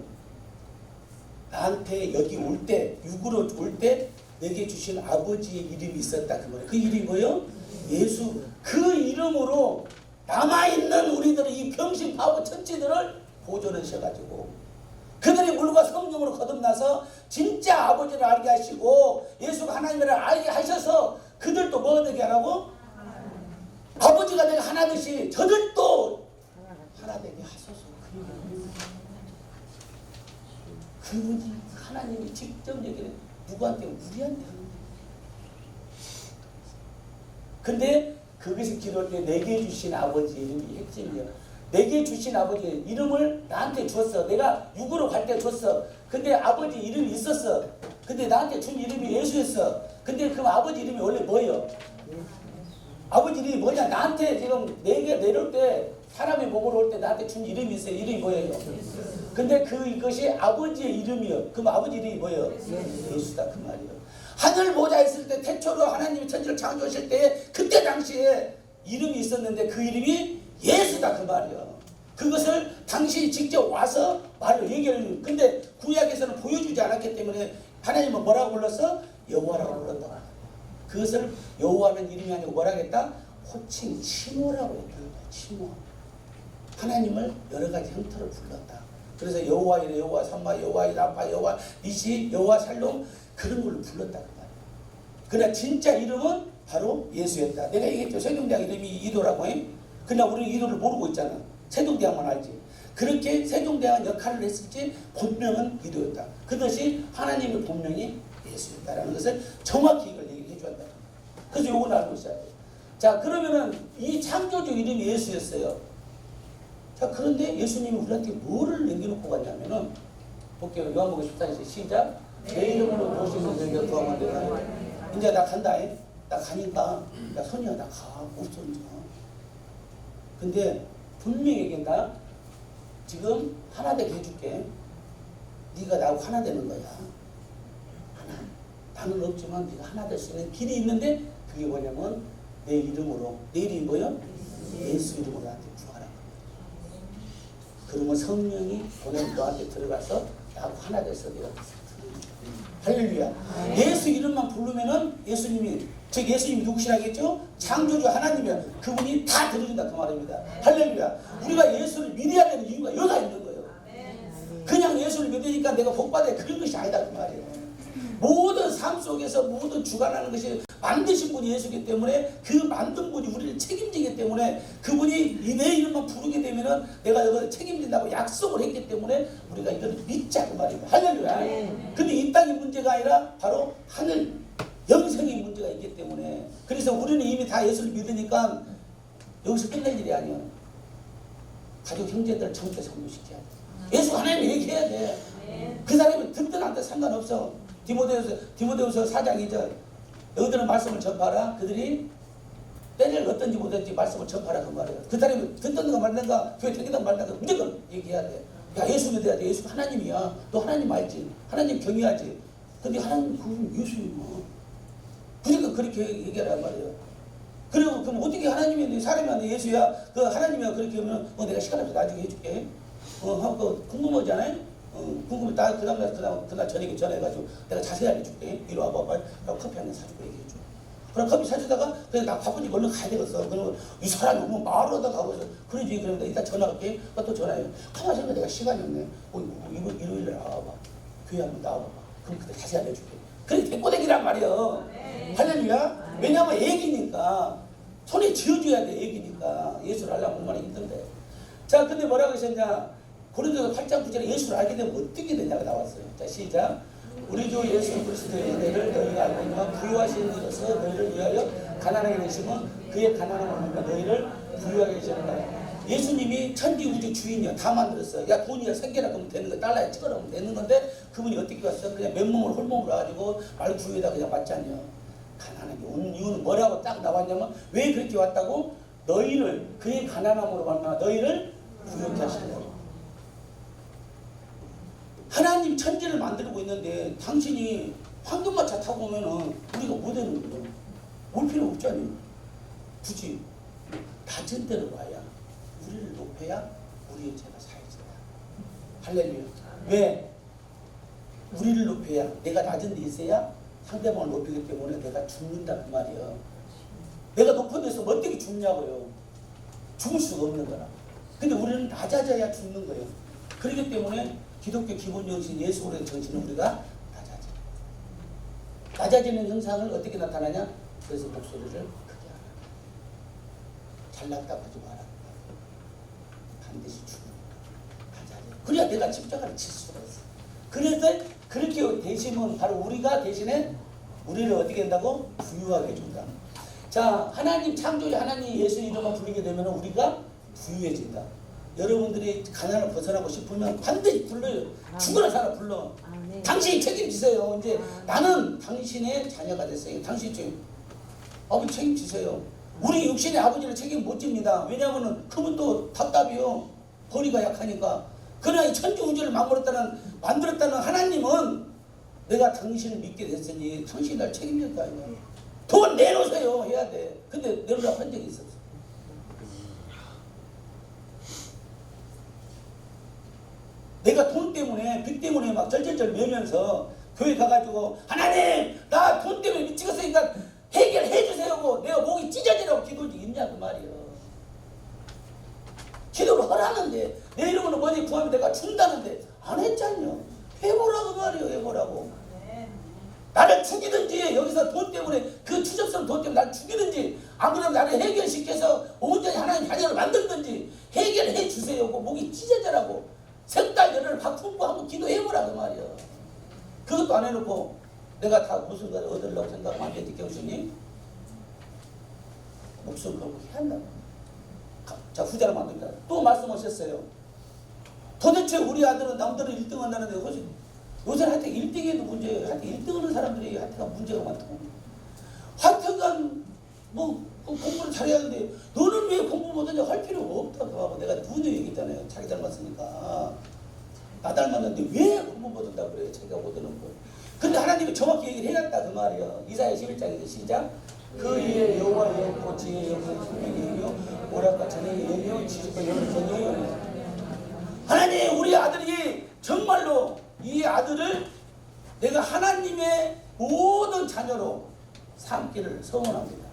나한테 여기 올 때 육으로 올 때 내게 주신 아버지의 이름이 있었다 그 말이에요. 그 이름이 뭐예요? 예수. 그 이름으로 남아있는 우리들의 이 병신 바보 천치들을 보존하셔가지고 그들이 물과 성령으로 거듭나서 진짜 아버지를 알게 하시고 예수가 하나님을 알게 하셔서 그들도 뭐 되게 하라고? 아버지가 내가 하나 듯이 저들도 하나 되게 하소서. 그분이 하나님이 직접 얘기를 누구한테? 우리한테 하는 거예요. 근데 거기서 기도할 때 내게 주신 아버지 이름이 핵심이에요. 내게 주신 아버지 이름을 나한테 줬어. 내가 육으로 갈 때 줬어. 근데 아버지 이름이 있었어. 근데 나한테 준 이름이 예수였어. 근데 그 아버지 이름이 원래 뭐예요? 아버지 이름이 뭐냐? 나한테 지금 내게 내려올 때 사람의 몸으로 올 때 나한테 준 이름이 있어요. 이름이 뭐예요? 근데 그것이 아버지의 이름이요. 그럼 아버지 이름이 뭐예요? 예수다 그 말이에요. 하늘 보좌 있을 때 태초로 하나님이 천지를 창조하실 때 그때 당시에 이름이 있었는데 그 이름이 예수다 그 말이에요. 그것을 당신이 직접 와서 말로 얘기하는. 근데 구약에서는 보여주지 않았기 때문에 하나님은 뭐라고 불렀어? 여호와라고 불렀다. 그것을 여호와는 이름이 아니고 뭐라고 했다? 호칭 칭호라고 했다. 칭호. 하나님을 여러 가지 형태로 불렀다. 그래서 여호와 이래, 여호와 삼마, 여호와 이라파, 여호와 니시, 여호와 살롬 그런 걸로 불렀다 그 말이야. 그러나 진짜 이름은 바로 예수였다. 내가 얘기했죠. 세종대왕 이름이 이도라고 해. 그러나 우리는 이도를 모르고 있잖아. 세종대왕만 알지. 그렇게 세종대왕 역할을 했을지 본명은 이도였다. 그것이 하나님의 본명이 예수였다라는 것을 정확히 이걸 얘기해 주었다. 그래서 요걸 알고 있어야 돼. 자, 그러면은 이 창조주 이름이 예수였어요. 자, 그런데 예수님이 우리한테 뭐를 남겨놓고 갔냐면은 볼게요. 요한복음 14장 시작. 내 이름으로 모시는 자에게 구하면 되나? 이제 나 간다. 나 가니까 야 선이야 나 가. 못 쏜다. 근데 분명히 얘기한다. 지금 하나 되게 해줄게. 네가 나하고 하나 되는 거야. 하나. 나는 없지만 네가 하나 될 수 있는 길이 있는데 그게 뭐냐면 내 이름으로 내 이름이 뭐요? 예수 이름으로 나한테 구하라. 그러면 성령이 보낸 너한테 들어가서 나하고 하나 돼서 네가 할렐루야. 예수 이름만 부르면은 예수님이 즉 예수님이 누구시라겠죠? 창조주 하나님이야. 그분이 다 들어준다 그 말입니다. 할렐루야. 우리가 예수를 믿어야 되는 이유가 여기가 있는 거예요. 그냥 예수를 믿으니까 내가 복받아야 그런 것이 아니다 그 말이에요. 모든 삶 속에서 모든 주관하는 것이 만드신 분이 예수이기 때문에 그 만든 분이 우리를 책임지기 때문에 그분이 내 이름만 부르게 되면은 내가 이걸 책임진다고 약속을 했기 때문에 우리가 이걸 믿자 그 말입니다. 할렐루야. 근데 이 땅의 문제가 아니라 바로 하늘 영생의 문제가 있기 때문에 그래서 우리는 이미 다 예수를 믿으니까 여기서 끝낼 일이 아니에요. 가족 형제들 절대 성교시켜야 돼. 예수 하나님 얘기해야 돼. 그 사람이 듣든 안 듣든 상관없어. 디모데후서 4장이죠. 너희들은 말씀을 전파하라. 그들이 때를 어떤지 못했지 말씀을 전파하라 그 말이에요. 그 사람이 듣든가 말든가 교회 다니든가 말든가 무조건 얘기해야 돼. 야 예수 믿어야 돼. 예수 하나님이야. 너 하나님 알지. 하나님 경외하지. 근데 하나님 그분 예수님이야. 그러니까 그렇게 얘기하란 말이에요. 그리고 그럼 어떻게 하나님이 사람이 아니라 예수야 그 하나님이야 그렇게 하면 내가 시간 없어 나중에 해줄게. 하고 궁금하잖아요. 궁금해. 나 그날 저녁에 전화해가지고 내가 자세히 알려줄게. 이리 와봐. 커피 한 잔 사주고 얘기해줘. 그럼 커피 사주다가 그래 나 바쁘니까 얼른 가야 되겠어. 그러면 이 사람이 오면 말을 하다 가고 있어. 그러지. 그러면 이따 전화할게. 또 전화해. 가만히 생각해. 내가 시간이 없네. 일요일에 나와봐. 교회 한번 나와봐. 그럼 그때 자세히 알려줄게. 그래 데리고 다니란 말이야. 할렐루야. 왜냐하면 애기니까 손에 쥐어줘야 돼. 애기니까 예수를 하려면 얼마나 힘든데. 자 근데 뭐라고 하셨냐. 고린도서 8장 9절에 예수를 알게 되면 어떻게 되냐가 나왔어요. 자 시작. 우리 주 예수 그리스도의 은혜를 너희가 알고 있는 부유하신 이로서 너희를 위하여 가난하게 되시면 그의 가난함을 보면 너희를 부유하게 되시는다. 예수님이 천지 우주 주인이야. 다 만들었어요. 야 돈이야 생겨라 그러면 되는 거 달러에 찍어라 그러면 되는 건데 그분이 어떻게 왔어요? 그냥 맨몸을 홀몸으로 와가지고 말 구유에다 그냥 맞지 않냐. 가난하게 온 이유는 뭐라고 딱 나왔냐면 왜 그렇게 왔다고? 너희를 그의 가난함으로 만나 너희를 부유하게 하신다. 하나님 천지를 만들고 있는데 당신이 황금마차 타고 오면은 우리가 못 되는 거예요. 올 필요 없잖아요. 굳이 낮은 데로 와야 우리를 높여야 우리의 죄가 사해진다. 할렐루야. 왜? 우리를 높여야 내가 낮은 데 있어야 상대방을 높이기 때문에 내가 죽는다 그 말이에요. 내가 높은 데서 어떻게 죽냐고요. 죽을 수가 없는 거라. 근데 우리는 낮아져야 죽는 거예요. 그렇기 때문에 기독교 기본 정신, 예수 그리스도의 정신은 우리가 낮아지는 현상을 어떻게 나타나냐? 그래서 목소리를 크게 하라. 잘났다고 하지 마라. 반드시 죽는다. 그래야 내가 십자가를 칠 수가 있어. 그래서 그렇게 되시면 바로 우리가 대신에 우리를 어떻게 한다고? 부유하게 해준다. 자, 하나님 창조주 하나님 예수 이름만 부르게 되면 우리가 부유해진다. 여러분들이 가난을 벗어나고 싶으면 반드시 불러요. 죽으나 살아 불러. 당신이 책임지세요. 이제 나는 당신의 자녀가 됐어요. 당신이 아버지 책임지세요. 우리 육신의 아버지는 책임 못 집니다. 왜냐하면 그분도 답답해요. 거리가 약하니까. 그러나 이 천지 우주를 만들었다는 하나님은 내가 당신을 믿게 됐으니 당신이 날 책임질 거 아니야. 돈 내놓으세요. 해야 돼. 근데 내놓으라고 한 적이 있었어. 내가 돈 때문에 빚 때문에 막 절절절 매면서 교회 가가지고 하나님 나 돈 때문에 미치겠으니까 해결해 주세요. 내가 목이 찢어지라고 기도한 적 있냐 그 말이에요. 기도를 하라는데 내 이름으로 뭐니 구하면 내가 준다는데 안 했잖요. 해보라고 말이에요. 해보라고. 나를 죽이든지 여기서 돈 때문에 그 추접스러운 돈 때문에 나를 죽이든지 안 그러면 나를 해결시켜서 온전히 하나님 자녀를 만들든지 해결해 주세요. 목이 찢어져라고. 색달 열을 바꾸고 한번 기도해보라 그 말이야. 그것도 안 해놓고 내가 다 무슨 걸 얻으려고 생각하면 안 되지 교수님. 목숨 걸고 해야 한다. 자 후자로 만듭니다. 또 말씀하셨어요. 도대체 우리 아들은 남들은 1등 한다는데 요새 하여튼 1등에도 문제예요. 하여튼 1등 하는 사람들이 하여튼 문제가 많다고. 하여튼간 뭐 공부를 잘해야 하는데 너는 왜 공부 못하냐 할 필요가 없다고 하고 내가 누누이 얘기했잖아요. 자기 닮았으니까. 나 닮았는데 왜 공부 못한다고 그래. 자기가 못하는 거. 근데 하나님이 정확히 얘기를 해놨다 그 말이에요. 이사야 11장에서 시작. 그 이에 여호와의 영과 지혜의 영과 분명히 영이요 오락과 전행의 영이요 지식과 영의 영이요. 하나님 우리 아들이 정말로 이 아들을 내가 하나님의 모든 자녀로 삼기를 소원합니다.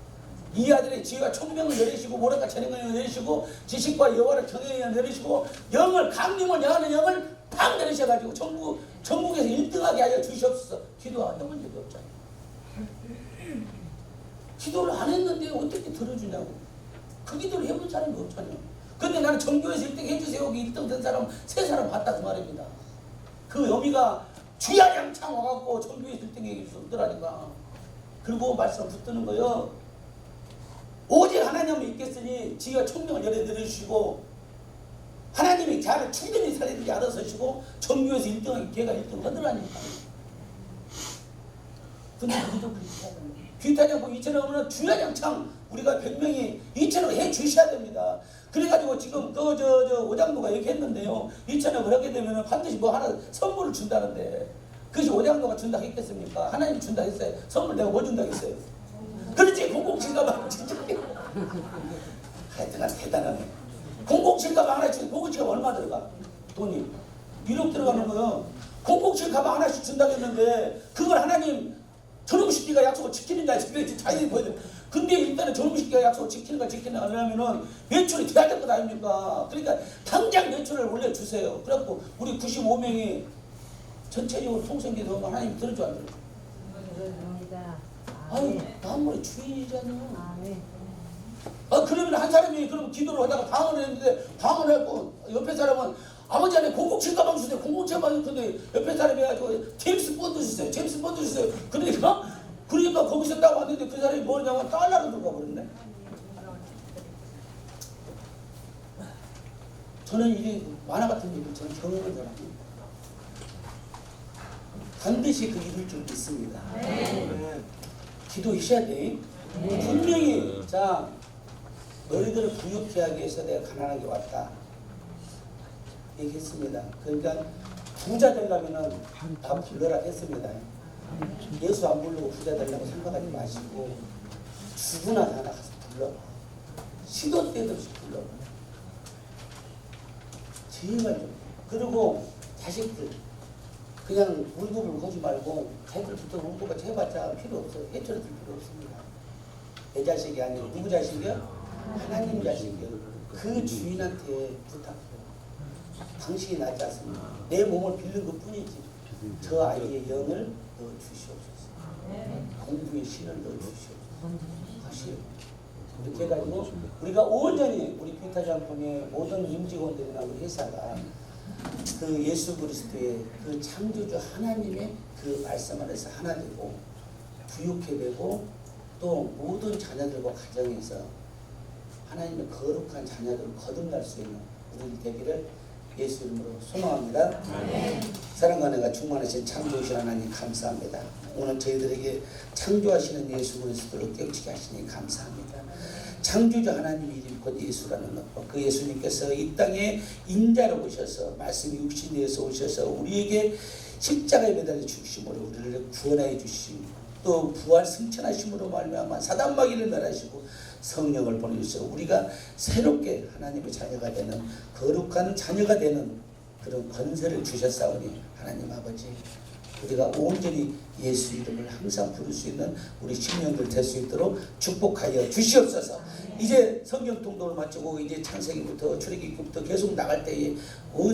이 아들의 지혜와 총명을 내리시고 모략과 전행을 내리시고 지식과 여호와를 경외하는 내리시고 영을 강림을 여하는 영을 팍 내리셔가지고 전국에서 1등하게 하여 주시옵소서. 기도해본 적이 없잖아요. 기도를 안 했는데 어떻게 들어주냐고. 그 기도를 해본 사람이 없잖아요. 근데 나는 전교에서 1등 해주세요. 여기 1등 된 사람 3사람 봤다 그 말입니다. 그 여미가 주야장창 와갖고 전교에서 1등 해주셨더라니까. 그리고 말씀 붙드는 거요. 오직 하나님을 믿겠으니 지혜와 총명을 열어드리시고 하나님이 자를 충분히 살리는지 알아서시고 전교에서 1등하기 걔가 1등 하더라니까. 근데 우리도 그렇게 해야 됩니다. 귀타지 않고 이처럼 하면 주야장창 우리가 100명이 이처럼 해 주셔야 됩니다. 그래가지고 지금 그 오장로가 얘기했는데요. 이처럼 하게 되면 반드시 뭐 하나 선물을 준다는데 그것이 오장로가 준다 했겠습니까? 하나님 준다 했어요. 선물 내가 뭐 준다 했어요? 그렇지. 007 가방 진짜 하여튼간 대단하네. 007 가방 하나 주면 007 가방 얼마 들어가? 돈이 1억 들어가는 거요. 007 가방 하나씩 준다고 했는데 그걸 하나님 저놈 새끼가 약속을 지키는가 지키는지 자연히 보여줘요. 근데 일단은 저놈 새끼가 약속을 지키는가 하려면은 매출이 돼야 될 것 아닙니까? 그러니까 당장 매출을 올려주세요. 그래갖고 우리 95명이 전체적으로 통성기도 하나님 들어줘 안 들어줘? 아유 나무의 주인이잖아. 그러면 한 사람이 그럼 기도를 하다가 방언을 했는데 방언을 했고 옆에 사람은 아버지 안에 007 가방 주세요. 007 가방 주세요. 옆에 사람이 해가지고 제임스 본드 주세요. 제임스 본드 주세요. 그러니까 거기서 딱 왔는데 그 사람이 뭐냐면 달러로 들어가 버렸네. 저는 이게 만화 같은 일을 저는 경험한 사람입니다. 반드시 그 일을 좀 믿습니다. 기도하셔야 돼. 분명히 자 너희들을 부유케 하기 위해서 내가 가난하게 왔다 얘기했습니다. 그러니까 부자 되려면은 다 불러라 했습니다. 예수 안 부르고 부자 되려고 생각하지 마시고 죽으나 사나 가서 불러봐. 시도 때도 없이 불러봐. 제발 좀. 그리고 자식들 그냥 울고불고 하지 말고 자식들부터 울고가 해봤자 필요 없어요. 해쳐도 필요 없습니다. 내 자식이 아니고 누구 자식이야? 하나님 자식이야. 그 주인한테 부탁해요. 당신이 낫지 않습니까? 내 몸을 빌린 것 뿐이지. 저 아이의 영을 넣어주시옵소서. 공부의 신을 넣어주시옵소서. 하시오. 이렇게 해가지고 우리가 온전히 우리 귀타장품의 모든 임직원들이나 우리 회사가 그 예수 그리스도의 그 창조주 하나님의 그 말씀 안에서 하나 되고 부유케 되고 또 모든 자녀들과 가정에서 하나님의 거룩한 자녀들을 거듭날 수 있는 우리 되기를 예수 이름으로 소망합니다. 사랑과 은혜가 충만하신 창조주신 하나님 감사합니다. 오늘 저희들에게 창조하시는 예수 그리스도를 깨우치게 하시니 감사합니다. 창조주 하나님 이름 곧 예수라는 것, 그 예수님께서 이 땅에 인자로 오셔서 말씀이 육신되어서 오셔서 우리에게 십자가에 매달려 죽으심으로 우리를 구원하여 주시고 또 부활 승천하심으로 말미암아 사단마귀를 멸하시고 성령을 보내주셔서 우리가 새롭게 하나님의 자녀가 되는 거룩한 자녀가 되는 그런 권세를 주셨사오니 하나님 아버지 우리가 온전히 예수 이름을 항상 부를 수 있는 우리 신령들 될 수 있도록 축복하여 주시옵소서. 이제 성경 통독을 마치고 이제 창세기부터 출애굽기부터 계속 나갈 때에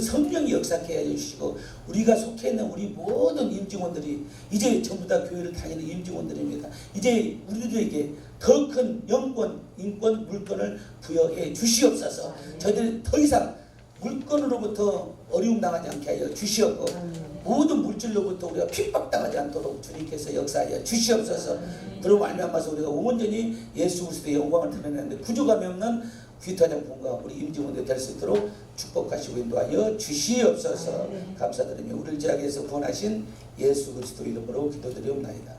성령이 역사케 하여 주시고 우리가 속해 있는 우리 모든 임직원들이 이제 전부 다 교회를 다니는 임직원들입니다. 이제 우리들에게 더 큰 영권, 인권, 물권을 부여해 주시옵소서. 저희들 더 이상 물건으로부터 어려움 당하지 않게 하여 주시옵고 모든 물질로부터 우리가 핍박당하지 않도록 주님께서 역사하여 주시옵소서. 그로 말미암아서 우리가 온전히 예수 그리스도의 영광을 드러내는데 구조감이 없는 귀타장품과 우리 임직원들 될 수 있도록 축복하시고 인도하여 주시옵소서. 감사드리며 우리를 제약에서 구원하신 예수 그리스도 이름으로 기도드리옵나이다.